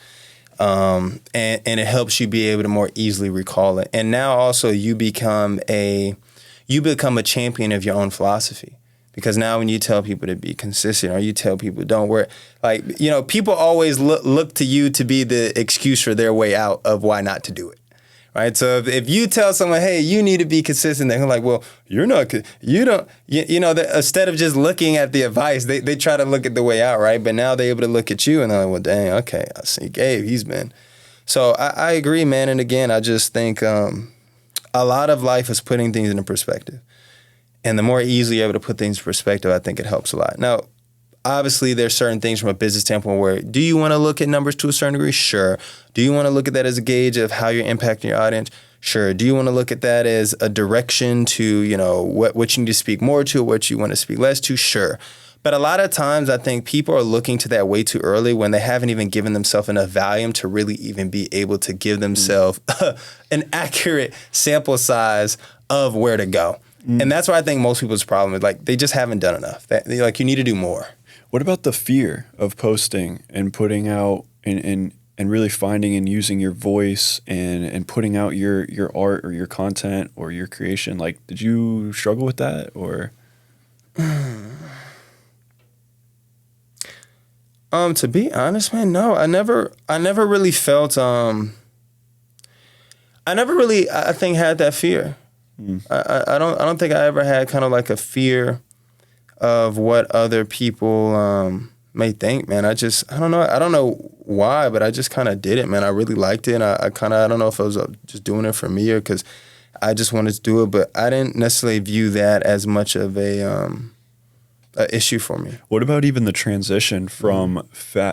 And it helps you be able to more easily recall it. And now also you become a champion of your own philosophy. Because now when you tell people to be consistent, or you tell people don't worry, like, people always look to you to be the excuse for their way out of why not to do it, right? So if you tell someone, hey, you need to be consistent, they're like, well, you're not, you don't, instead of just looking at the advice, they try to look at the way out, right? But now they're able to look at you and they're like, well, dang, okay, I see Gabe, he's been. So I agree, man. And again, I just think a lot of life is putting things into perspective. And the more easily you're able to put things in perspective, I think it helps a lot. Now, obviously, there's certain things from a business standpoint where, do you want to look at numbers to a certain degree? Sure. Do you want to look at that as a gauge of how you're impacting your audience? Sure. Do you want to look at that as a direction to, what you need to speak more to, what you want to speak less to? Sure. But a lot of times, I think people are looking to that way too early when they haven't even given themselves enough volume to really even be able to give themselves an accurate sample size of where to go. And that's why I think most people's problem is, like, they just haven't done enough. You need to do more. What about the fear of posting and putting out and really finding and using your voice and putting out your art or your content or your creation? Like, did you struggle with that, or? To be honest, man, no. I never really felt. I never really, I think, had that fear. I don't think I ever had kind of like a fear of what other people may think, man. I don't know. I don't know why, but I just kind of did it, man. I really liked it. And I don't know if I was just doing it for me or because I just wanted to do it, but I didn't necessarily view that as much of a issue for me. What about even the transition from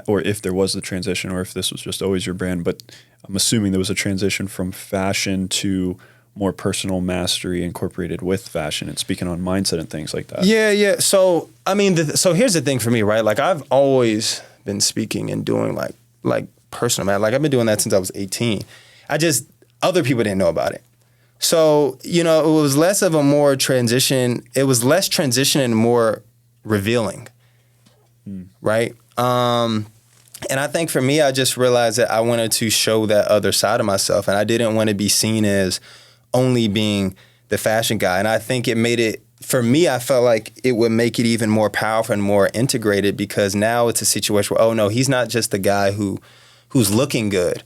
or if there was the transition, or if this was just always your brand, but I'm assuming there was a transition from fashion to more personal mastery incorporated with fashion and speaking on mindset and things like that. Yeah. So, I mean, so here's the thing for me, right? Like, I've always been speaking and doing like personal, man. Like, I've been doing that since I was 18. Other people didn't know about it. So, it was less of a more transition. It was less transition and more revealing, right? And I think for me, I just realized that I wanted to show that other side of myself, and I didn't want to be seen as only being the fashion guy. And I think it made it, for me, I felt like it would make it even more powerful and more integrated, because now it's a situation where, oh no, he's not just the guy who's looking good,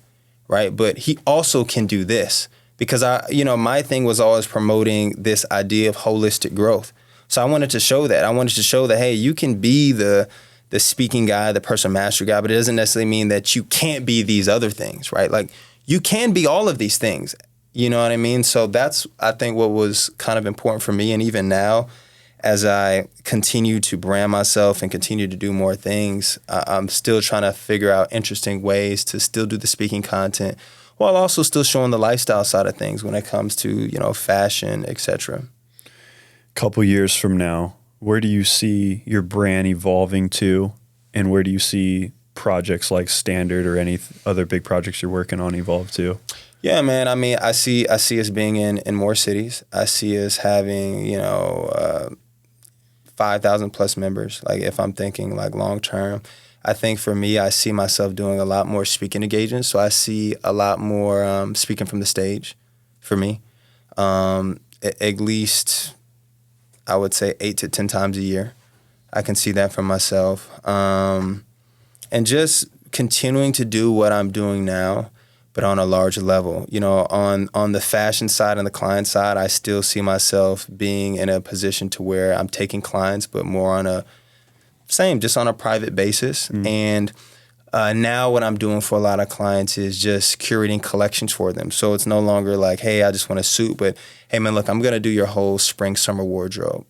right? But he also can do this, because my thing was always promoting this idea of holistic growth. So I wanted to show that. I wanted to show that, hey, you can be the speaking guy, the personal mastery guy, but it doesn't necessarily mean that you can't be these other things, right? Like, you can be all of these things. You know what I mean? So that's, I think, what was kind of important for me. And even now, as I continue to brand myself and continue to do more things, I'm still trying to figure out interesting ways to still do the speaking content while also still showing the lifestyle side of things when it comes to, fashion, etc. Couple years from now, where do you see your brand evolving to, and where do you see projects like Standard or any other big projects you're working on evolve to? Yeah, man. I mean, I see us being in more cities. I see us having, 5,000 plus members. Like, if I'm thinking like long term, I think for me, I see myself doing a lot more speaking engagements. So I see a lot more speaking from the stage for me. At least, I would say 8 to 10 times a year. I can see that for myself. And just continuing to do what I'm doing now, but on a larger level. On the fashion side and the client side, I still see myself being in a position to where I'm taking clients, but more on just on a private basis. And Now what I'm doing for a lot of clients is just curating collections for them. So it's no longer like, hey, I just want a suit, but hey, man, look, I'm going to do your whole spring, summer wardrobe,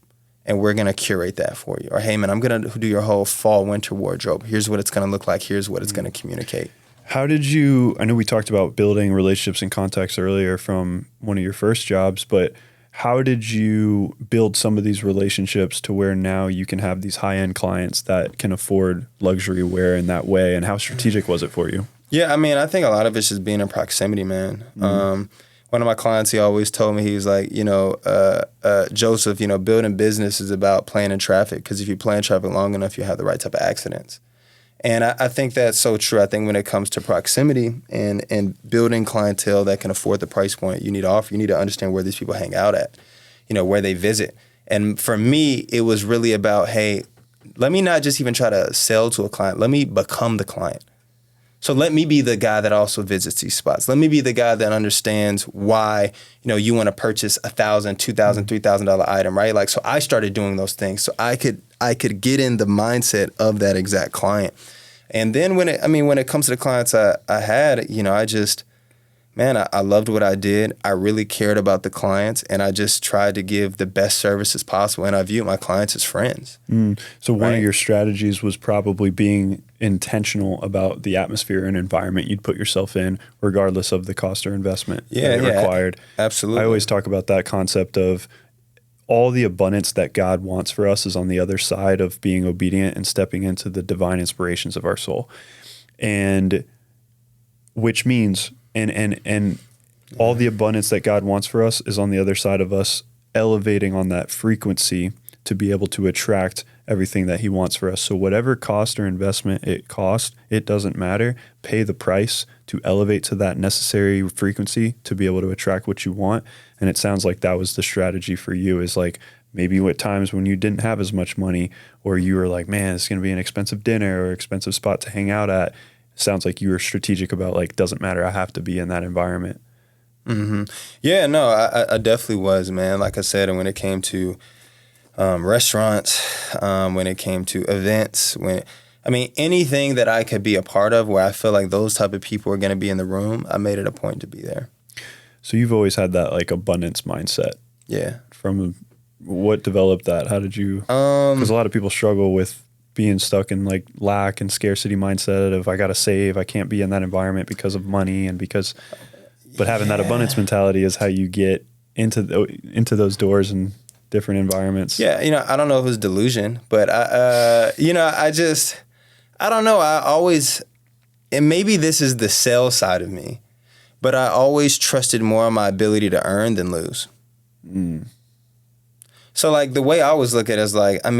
and we're going to curate that for you. Or, hey, man, I'm going to do your whole fall, winter wardrobe. Here's what it's going to look like. Here's what it's going to communicate. How did you, I know we talked about building relationships and contacts earlier from one of your first jobs, but how did you build some of these relationships to where now you can have these high-end clients that can afford luxury wear in that way? And how strategic was it for you? Yeah, I mean, I think a lot of it's just being in proximity, man. One of my clients, he always told me, he was like, Joseph, building business is about playing in traffic, because if you play in traffic long enough, you have the right type of accidents. And I think that's so true. I think when it comes to proximity and building clientele that can afford the price point you need to offer, you need to understand where these people hang out at, where they visit. And for me, it was really about, hey, let me not just even try to sell to a client. Let me become the client. So let me be the guy that also visits these spots. Let me be the guy that understands why, you want to purchase $1,000, $2,000, $3,000 item, right? Like, so I started doing those things so I could get in the mindset of that exact client. And then when it comes to the clients I had, I loved what I did. I really cared about the clients, and I just tried to give the best services possible. And I view my clients as friends. So one of your strategies was probably being intentional about the atmosphere and environment you'd put yourself in, regardless of the cost or investment that it required. Absolutely. I always talk about that concept of all the abundance that God wants for us is on the other side of being obedient and stepping into the divine inspirations of our soul. And which means, and all the abundance that God wants for us is on the other side of us elevating on that frequency to be able to attract everything that he wants for us. So whatever cost or investment it costs, it doesn't matter. Pay the price to elevate to that necessary frequency to be able to attract what you want. And it sounds like that was the strategy for you, is like maybe at times when you didn't have as much money, or you were like, man, it's going to be an expensive dinner or expensive spot to hang out at. It sounds like you were strategic about like, doesn't matter, I have to be in that environment. Mm-hmm. Yeah, no, I definitely was, man. Like I said, and when it came to restaurants, when it came to events, anything that I could be a part of where I feel like those type of people are going to be in the room, I made it a point to be there. So you've always had that like abundance mindset. Yeah. From what developed that? How did you, because a lot of people struggle with being stuck in like lack and scarcity mindset of I got to save, I can't be in that environment because of money and because, but having that abundance mentality is how you get into those doors and different environments. Yeah, I don't know if it's delusion, but I don't know. I always, and maybe this is the sales side of me, but I always trusted more on my ability to earn than lose. So like the way I always look at it is like, I'm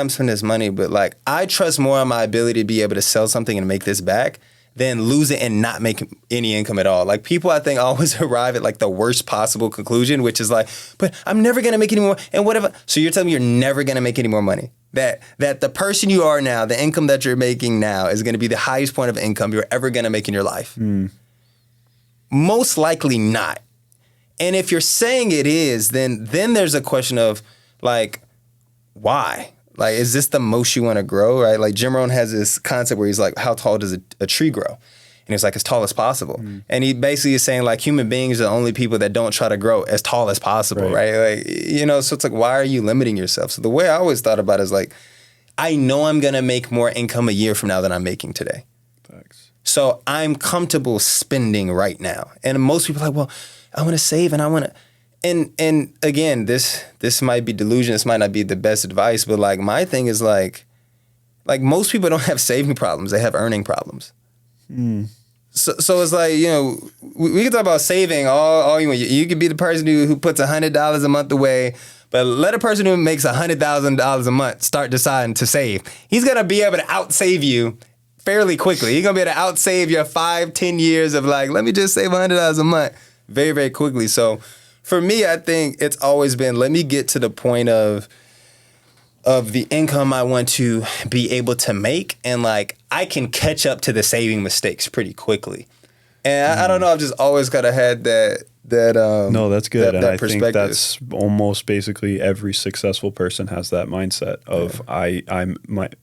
spending this money, but like I trust more on my ability to be able to sell something and make this back than lose it and not make any income at all. Like people, I think, always arrive at like the worst possible conclusion, which is like, but I'm never going to make any more and whatever. So you're telling me you're never going to make any more money? That the person you are now, the income that you're making now is going to be the highest point of income you're ever going to make in your life? Most likely not. And if you're saying it is, then there's a question of like, why? Like, is this the most you want to grow, right? Like Jim Rohn has this concept where he's like, how tall does a tree grow? And it's like as tall as possible. And he basically is saying like human beings are the only people that don't try to grow as tall as possible, right? Like, so it's like, why are you limiting yourself? So the way I always thought about it is like, I know I'm going to make more income a year from now than I'm making today. Thanks. So I'm comfortable spending right now. And most people are like, well, I want to save and I want to. And again, this might be delusion. This might not be the best advice, but like my thing is like most people don't have saving problems. They have earning problems. So it's like, we can talk about saving all you want. You could be the person who puts $100 a month away, but let a person who makes $100,000 a month start deciding to save. He's going to be able to outsave you fairly quickly. He's going to be able to outsave your 5-10 years of like, let me just save $100 a month very, very quickly. So for me, I think it's always been, let me get to the point of the income I want to be able to make. And like, I can catch up to the saving mistakes pretty quickly. And I don't know, I've just always kind of had that. No, that's good. And I think perspective. that's almost basically every successful person has that mindset of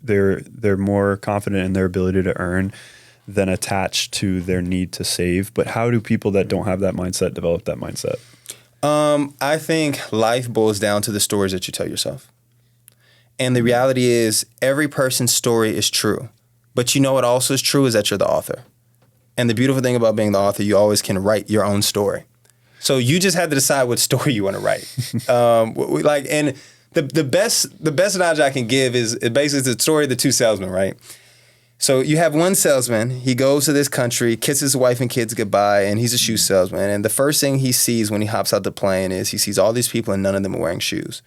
they're more confident in their ability to earn than attached to their need to save. But how do people that don't have that mindset develop that mindset? I think life boils down to the stories that you tell yourself. And the reality is every person's story is true. But you know what also is true is that you're the author. And the beautiful thing about being the author, you always can write your own story. So you just have to decide what story you want to write. And the best analogy I can give is basically the story of the two salesmen, right? So you have one salesman, he goes to this country, kisses his wife and kids goodbye, and he's a shoe salesman. And the first thing he sees when he hops out the plane is he sees all these people and none of them are wearing shoes.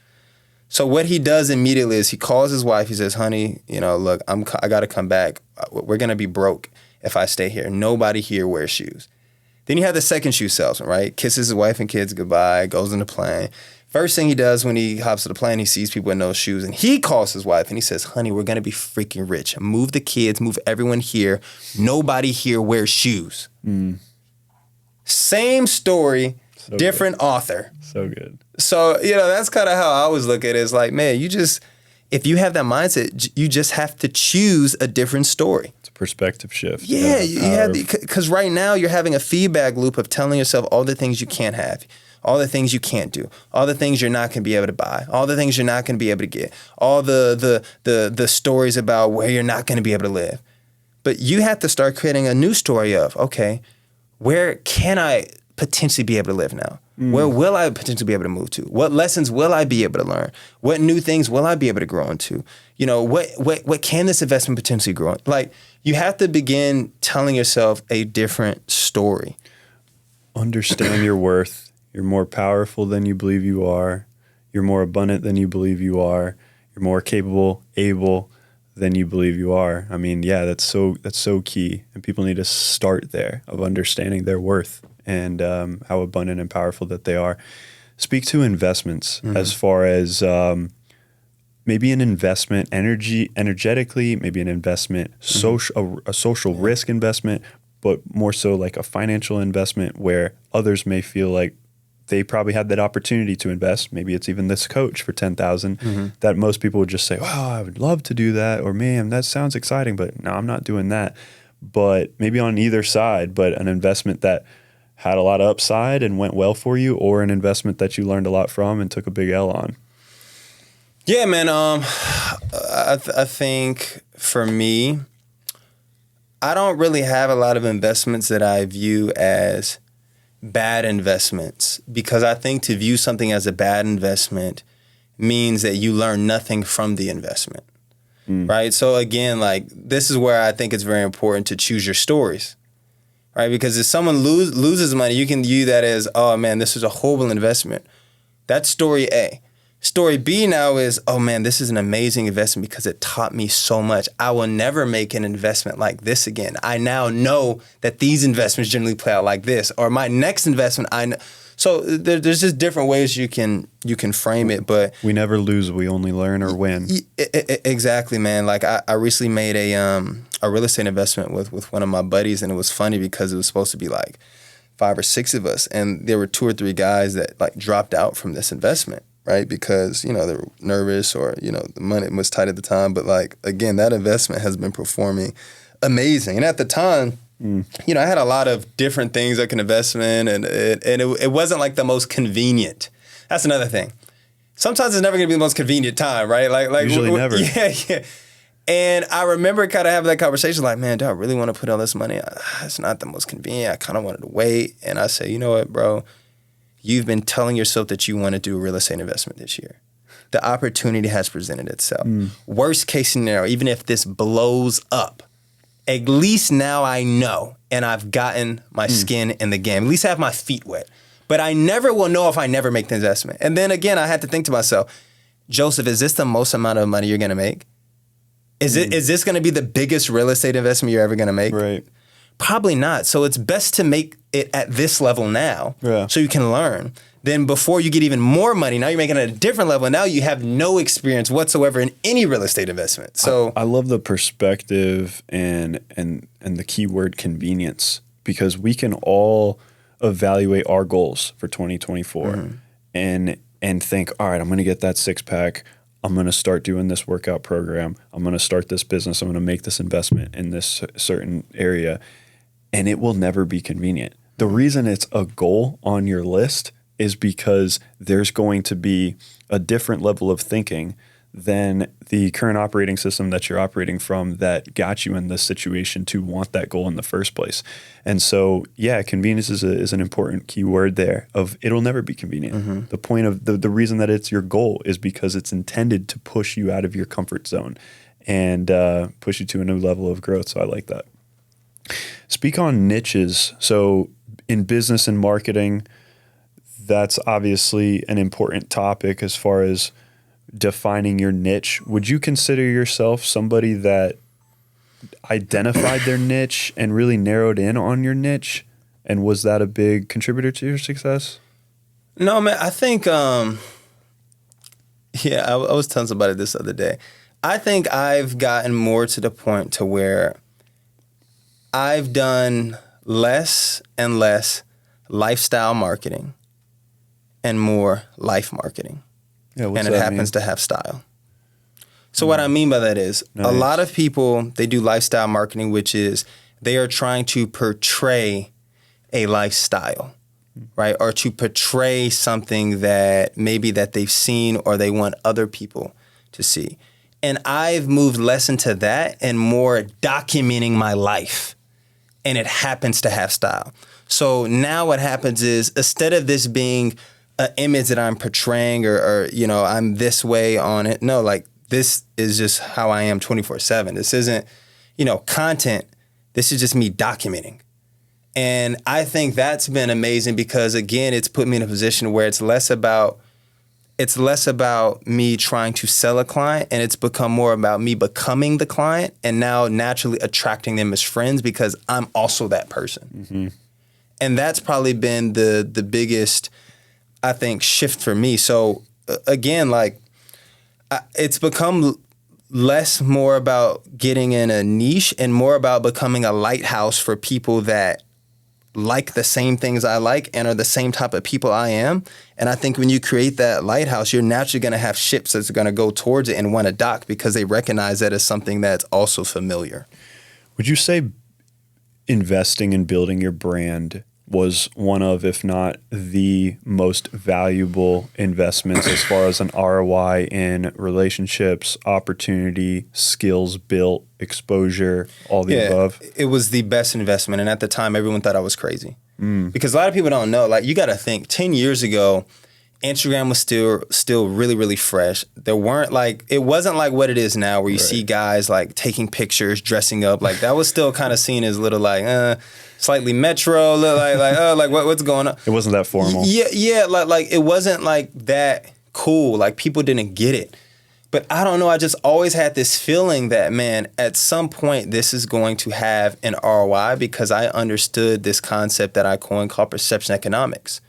So what he does immediately is he calls his wife, he says, honey, look, I got to come back. We're going to be broke if I stay here. Nobody here wears shoes. Then you have the second shoe salesman, right? Kisses his wife and kids goodbye, goes on the plane. First thing he does when he hops to the plane, he sees people with no shoes, and he calls his wife and he says, honey, we're going to be freaking rich. Move the kids, move everyone here. Nobody here wears shoes. Same story, so different good. Author. So good. So, that's kind of how I always look at it. It's like, man, if you have that mindset, you just have to choose a different story. It's a perspective shift. Yeah, you have because right now you're having a feedback loop of telling yourself all the things you can't have, all the things you can't do, all the things you're not going to be able to buy, all the things you're not going to be able to get, all the stories about where you're not going to be able to live. But you have to start creating a new story of, okay, where can I potentially be able to live now? Where will I potentially be able to move to? What lessons will I be able to learn? What new things will I be able to grow into? What can this investment potentially grow? Like, you have to begin telling yourself a different story. Understand your worth. You're more powerful than you believe you are. You're more abundant than you believe you are. You're more capable, able than you believe you are. I mean, yeah, that's so key. And people need to start there of understanding their worth and how abundant and powerful that they are. Speak to investments as far as maybe an investment energetically, maybe an investment, a social risk investment, but more so like a financial investment where others may feel like they probably had that opportunity to invest. Maybe it's even this coach for $10,000 that most people would just say, wow, I would love to do that. Or man, that sounds exciting, but no, I'm not doing that. But maybe on either side, but an investment that had a lot of upside and went well for you, or an investment that you learned a lot from and took a big L on. Yeah, man. I think for me, I don't really have a lot of investments that I view as bad investments, because I think to view something as a bad investment means that you learn nothing from the investment, right? So again, like, this is where I think it's very important to choose your stories, right? Because if someone loses money, you can view that as, oh man, this is a horrible investment. That's story A. Story B now is, oh man, this is an amazing investment because it taught me so much. I will never make an investment like this again. I now know that these investments generally play out like this, or my next investment, I know. So there's just different ways you can frame it, but we never lose. We only learn or win. Exactly, man. Like I recently made a real estate investment with one of my buddies, and it was funny because it was supposed to be like 5 or 6 of us, and there were 2 or 3 guys that like dropped out from this investment. Right, because they were nervous, or the money was tight at the time. But like, again, that investment has been performing amazing. And at the time, I had a lot of different things I can invest in, and it wasn't like the most convenient. That's another thing. Sometimes it's never going to be the most convenient time, right? Like usually never. Yeah. And I remember kind of having that conversation, like, man, do I really want to put all this money? It's not the most convenient. I kind of wanted to wait. And I said, you know what, bro? You've been telling yourself that you want to do a real estate investment this year. The opportunity has presented itself. Worst case scenario, even if this blows up, at least now I know, and I've gotten my skin in the game. At least I have my feet wet. But I never will know if I never make the investment. And then again, I had to think to myself, Joseph, is this the most amount of money you're going to make? Is this going to be the biggest real estate investment you're ever going to make? Right. Probably not. So it's best to make it at this level now, so you can learn. Then before you get even more money, now you're making it at a different level. Now you have no experience whatsoever in any real estate investment. So I love the perspective and the keyword convenience, because we can all evaluate our goals for 2024 and think, all right, I'm going to get that six pack. I'm going to start doing this workout program. I'm going to start this business. I'm going to make this investment in this certain area. And it will never be convenient. The reason it's a goal on your list is because there's going to be a different level of thinking than the current operating system that you're operating from that got you in this situation to want that goal in the first place. And so, yeah, convenience is an important key word there of it'll never be convenient. The point of the reason that it's your goal is because it's intended to push you out of your comfort zone and push you to a new level of growth. So I like that. Speak on niches. So in business and marketing, that's obviously an important topic as far as defining your niche. Would you consider yourself somebody that identified their niche and really narrowed in on your niche? And was that a big contributor to your success? No, man, I think, I was telling somebody this the other day. I think I've gotten more to the point to where I've done less and less lifestyle marketing and more life marketing. Yeah, and it happens to have style. So what I mean by that is a lot of people, they do lifestyle marketing, which is they are trying to portray a lifestyle, right? Or to portray something that maybe that they've seen or they want other people to see. And I've moved less into that and more documenting my life. And it happens to have style. So now what happens is instead of this being an image that I'm portraying or I'm this way on it. No, like this is just how I am 24/7. This isn't, content. This is just me documenting. And I think that's been amazing because again, it's put me in a position where it's less about me trying to sell a client and it's become more about me becoming the client and now naturally attracting them as friends because I'm also that person. And that's probably been the biggest, I think, shift for me. So again, it's become less more about getting in a niche and more about becoming a lighthouse for people that like the same things I like and are the same type of people I am. And I think when you create that lighthouse, you're naturally going to have ships that's going to go towards it and want to dock because they recognize that as something that's also familiar. Would you say investing in building your brand was one of, if not the most valuable investments as far as an ROI in relationships, opportunity, skills built, exposure, all the above? It was the best investment. And at the time, everyone thought I was crazy. Because a lot of people don't know, you got to think 10 years ago, Instagram was still really, really fresh. There weren't it wasn't like what it is now where you see guys taking pictures, dressing up. That was still kind of seen as little slightly metro, what's going on? It wasn't that formal. Yeah, it wasn't that cool. People didn't get it. But I don't know, I just always had this feeling that, man, at some point this is going to have an ROI because I understood this concept that I coined called perception economics.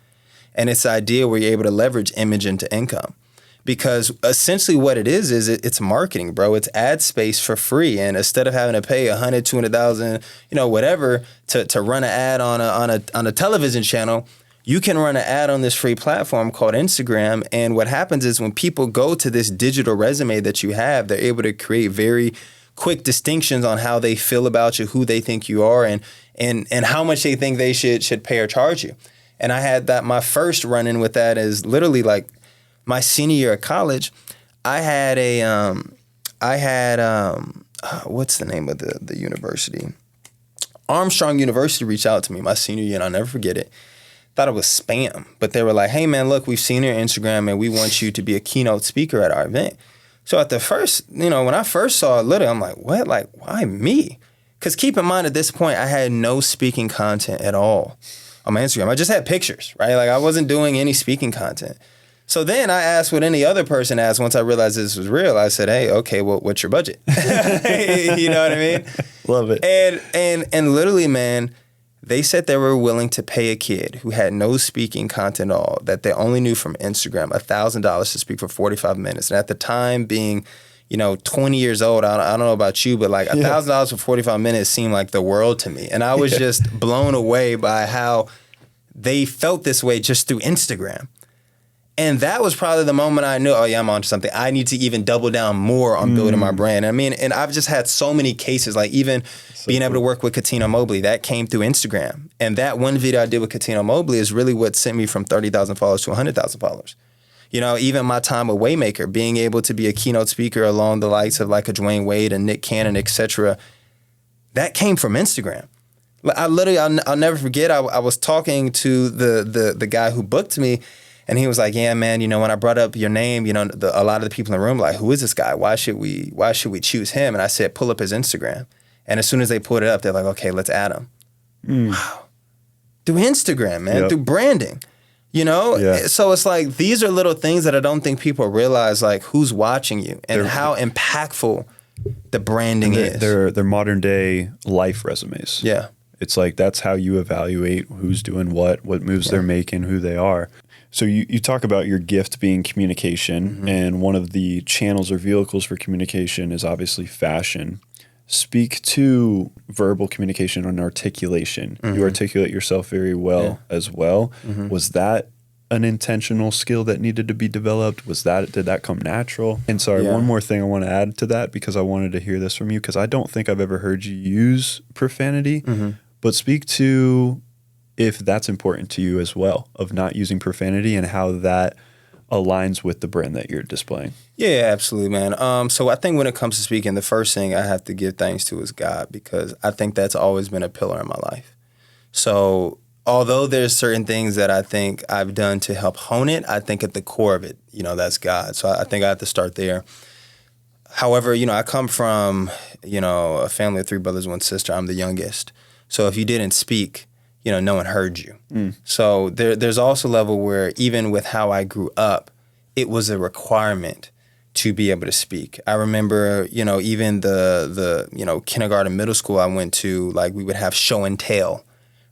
And it's the idea where you're able to leverage image into income. Because essentially what it is it's marketing, bro. It's ad space for free. And instead of having to pay $100,000, $200,000, whatever, to run an ad on a television channel, you can run an ad on this free platform called Instagram. And what happens is when people go to this digital resume that you have, they're able to create very quick distinctions on how they feel about you, who they think you are, and how much they think they should pay or charge you. And I had my first run-in with that is literally my senior year of college. I had what's the name of the university? Armstrong University reached out to me my senior year, and I'll never forget it. Thought it was spam, but they were like, hey man, look, we've seen your Instagram and we want you to be a keynote speaker at our event. So at the first, when I first saw it, literally, I'm like, what? Why me? Because keep in mind at this point, I had no speaking content at all on my Instagram. I just had pictures, right? I wasn't doing any speaking content. So then I asked what any other person asked once I realized this was real. I said, hey, okay, well, what's your budget? You know what I mean? Love it. And literally, man, they said they were willing to pay a kid who had no speaking content at all, that they only knew from Instagram, $1,000 to speak for 45 minutes. And at the time being, 20 years old. I don't know about you, but like $1,000 for 45 minutes seemed like the world to me. And I was just blown away by how they felt this way just through Instagram. And that was probably the moment I knew, oh yeah, I'm onto something. I need to even double down more on building my brand. I mean, and I've just had so many cases, like even being able to work with Katino Mobley, that came through Instagram. And that one video I did with Katino Mobley is really what sent me from 30,000 followers to 100,000 followers. Even my time with Waymaker, being able to be a keynote speaker along the likes of like a Dwayne Wade and Nick Cannon, et cetera, that came from Instagram. I'll never forget, I was talking to the guy who booked me, and he was like, yeah, man, when I brought up your name, a lot of the people in the room were like, who is this guy? Why should we choose him? And I said, pull up his Instagram. And as soon as they pulled it up, they're like, okay, let's add him. Wow. Through Instagram, man, through branding, So it's like, these are little things that I don't think people realize, like who's watching you and how impactful the branding is. They're modern day life resumes. Yeah. It's like, that's how you evaluate who's doing what moves they're making, who they are. So you talk about your gift being communication, and one of the channels or vehicles for communication is obviously fashion. Speak to verbal communication and articulation. You articulate yourself very well as well. Was that an intentional skill that needed to be developed? Did that come natural? And sorry, one more thing I want to add to that, because I wanted to hear this from you, because I don't think I've ever heard you use profanity, but speak to if that's important to you as well, of not using profanity and how that aligns with the brand that you're displaying. Yeah, absolutely, man. So I think when it comes to speaking, the first thing I have to give thanks to is God, because I think that's always been a pillar in my life. So although there's certain things that I think I've done to help hone it, I think at the core of it, that's God. So I think I have to start there. However, I come from, a family of 3 brothers, 1 sister. I'm the youngest. So if you didn't speak, no one heard you. So there's also a level where even with how I grew up, it was a requirement to be able to speak. I remember, even the kindergarten, middle school I went to, like we would have show and tell,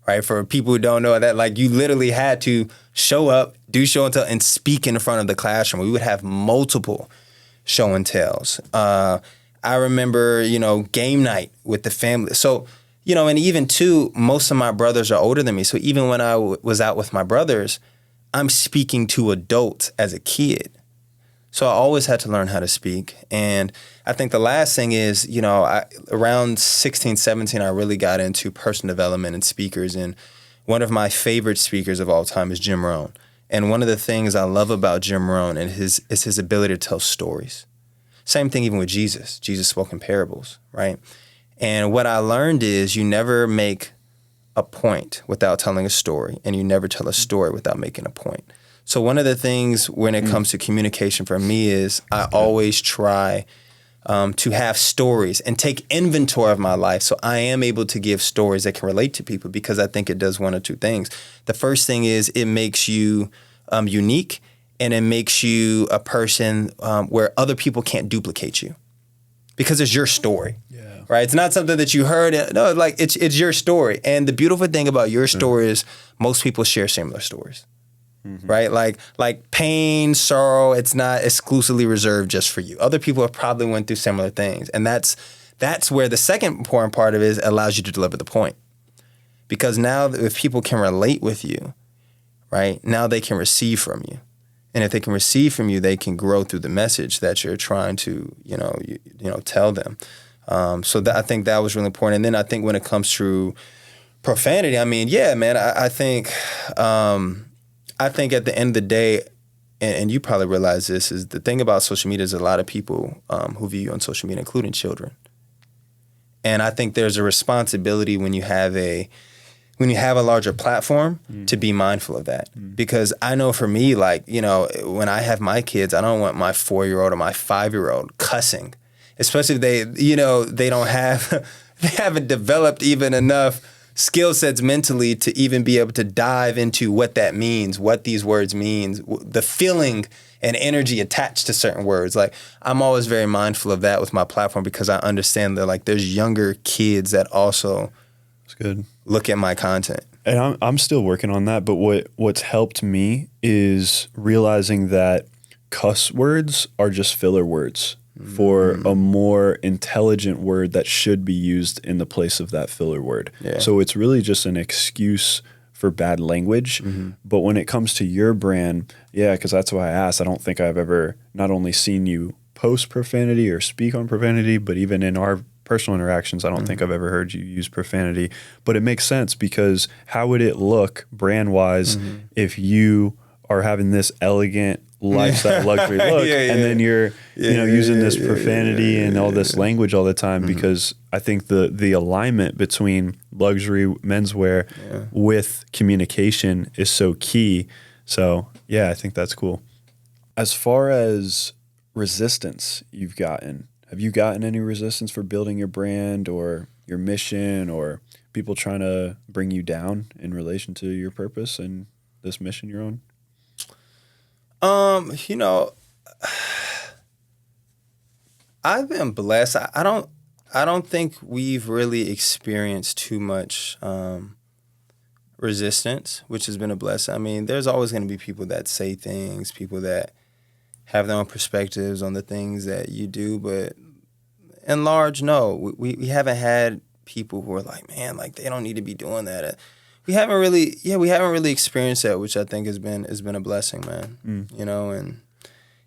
right? For people who don't know that, like you literally had to show up, do show and tell, and speak in front of the classroom. We would have multiple show and tells. I remember, game night with the family. So, and even too, most of my brothers are older than me. So even when I was out with my brothers, I'm speaking to adults as a kid. So I always had to learn how to speak. And I think the last thing is, around 16, 17, I really got into personal development and speakers. And one of my favorite speakers of all time is Jim Rohn. And one of the things I love about Jim Rohn is his ability to tell stories. Same thing even with Jesus. Jesus spoke in parables, right? And what I learned is you never make a point without telling a story, and you never tell a story without making a point. So one of the things when it comes to communication for me is I always try to have stories and take inventory of my life, so I am able to give stories that can relate to people, because I think it does one or two things. The first thing is it makes you unique, and it makes you a person where other people can't duplicate you, because it's your story. Right? It's not something that you heard. No, like it's your story. And the beautiful thing about your story is most people share similar stories. Right? Like pain, sorrow, it's not exclusively reserved just for you. Other people have probably went through similar things. And that's where the second important part of it is, it allows you to deliver the point. Because now if people can relate with you, right, now they can receive from you. And if they can receive from you, they can grow through the message that you're trying to, tell them. So I think that was really important. And then I think when it comes to profanity, I mean, yeah, man, I think at the end of the day, and you probably realize this, is the thing about social media is a lot of people who view you on social media, including children. And I think there's a responsibility when you have a larger platform to be mindful of that. Because I know for me, like, when I have my kids, I don't want my 4-year-old or my 5-year-old cussing. Especially if they don't have, they haven't developed even enough skill sets mentally to even be able to dive into what that means, what these words mean, the feeling and energy attached to certain words. Like, I'm always very mindful of that with my platform, because I understand that, like, there's younger kids that also look at my content. And I'm still working on that. But what's helped me is realizing that cuss words are just filler words. for a more intelligent word that should be used in the place of that filler word. Yeah. So it's really just an excuse for bad language. But when it comes to your brand, yeah, because that's why I asked. I don't think I've ever not only seen you post profanity or speak on profanity, but even in our personal interactions, I don't think I've ever heard you use profanity. But it makes sense, because how would it look brand-wise if you are having this elegant lifestyle luxury look and then you're using this profanity and all this language all the time? Because I think the alignment between luxury menswear with communication is so key. So yeah, I think that's cool. As far as resistance have you gotten any resistance for building your brand or your mission, or people trying to bring you down in relation to your purpose and this mission you're on? I've been blessed. I don't think we've really experienced too much resistance, which has been a blessing. I mean, there's always going to be people that say things, people that have their own perspectives on the things that you do, but in large, no. We haven't had people who are like, man, like they don't need to be doing that. We haven't really experienced that, which I think has been a blessing, man. And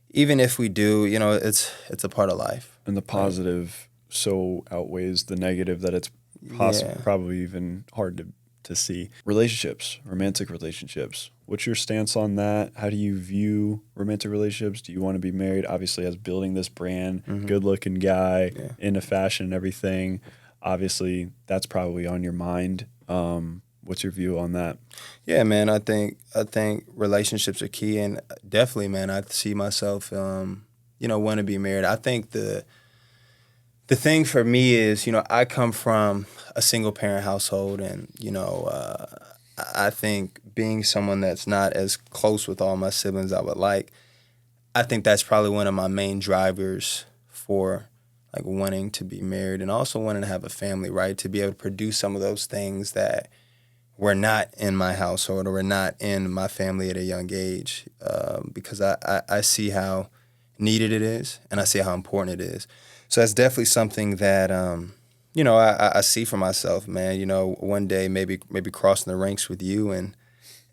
even if we do, it's a part of life. And the positive so outweighs the negative that it's probably even hard to see. Relationships, romantic relationships. What's your stance on that? How do you view romantic relationships? Do you want to be married? Obviously, as building this brand, good-looking guy, into fashion and everything. Obviously, that's probably on your mind. What's your view on that? Yeah, man. I think relationships are key, and definitely, man, I see myself, want to be married. I think the thing for me is, I come from a single parent household, and I think being someone that's not as close with all my siblings I would like, I think that's probably one of my main drivers for like wanting to be married and also wanting to have a family, right? To be able to produce some of those things that were not in my household or were not in my family at a young age, because I see how needed it is and I see how important it is. So that's definitely something that, I see for myself, man. One day maybe crossing the ranks with you and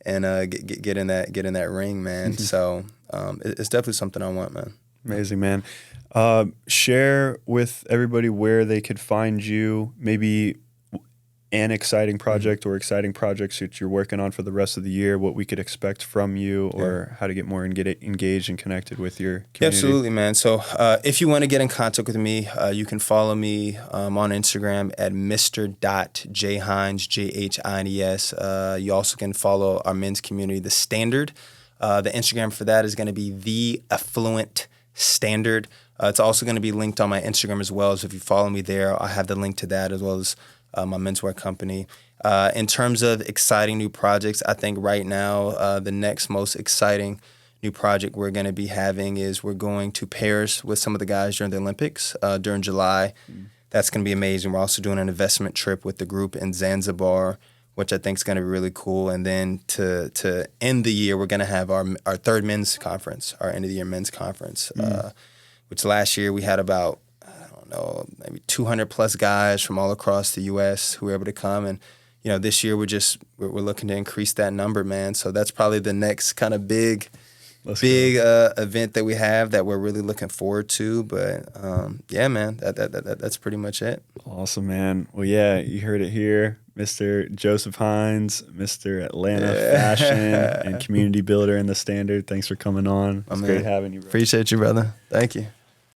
get in that ring, man. So it's definitely something I want, man. Amazing, man. Share with everybody where they could find you, maybe an exciting project or exciting projects that you're working on for the rest of the year, what we could expect from you, or how to get more engaged and connected with your community. Absolutely, man. So if you want to get in contact with me, you can follow me on Instagram at Mr.Jhines, Jhines. You also can follow our men's community, The Standard. The Instagram for that is going to be The Affluent Standard. It's also going to be linked on my Instagram as well. So if you follow me there, I have the link to that as well as my menswear company. In terms of exciting new projects, I think right now the next most exciting new project we're going to be having is we're going to Paris with some of the guys during the Olympics during July. That's going to be amazing. We're also doing an investment trip with the group in Zanzibar, which I think is going to be really cool. And then to end the year, we're going to have our third men's conference, our end of the year men's conference, which last year we had about, maybe 200 plus guys from all across the U.S. who were able to come. And, this year we're looking to increase that number, man. So that's probably the next kind of big event that we have that we're really looking forward to. But yeah, man, that's pretty much it. Awesome, man. Well, yeah, you heard it here. Mr. Joseph Hines, Mr. Atlanta Fashion and Community Builder in The Standard. Thanks for coming on. It's great having you, bro. Appreciate you, brother. Thank you.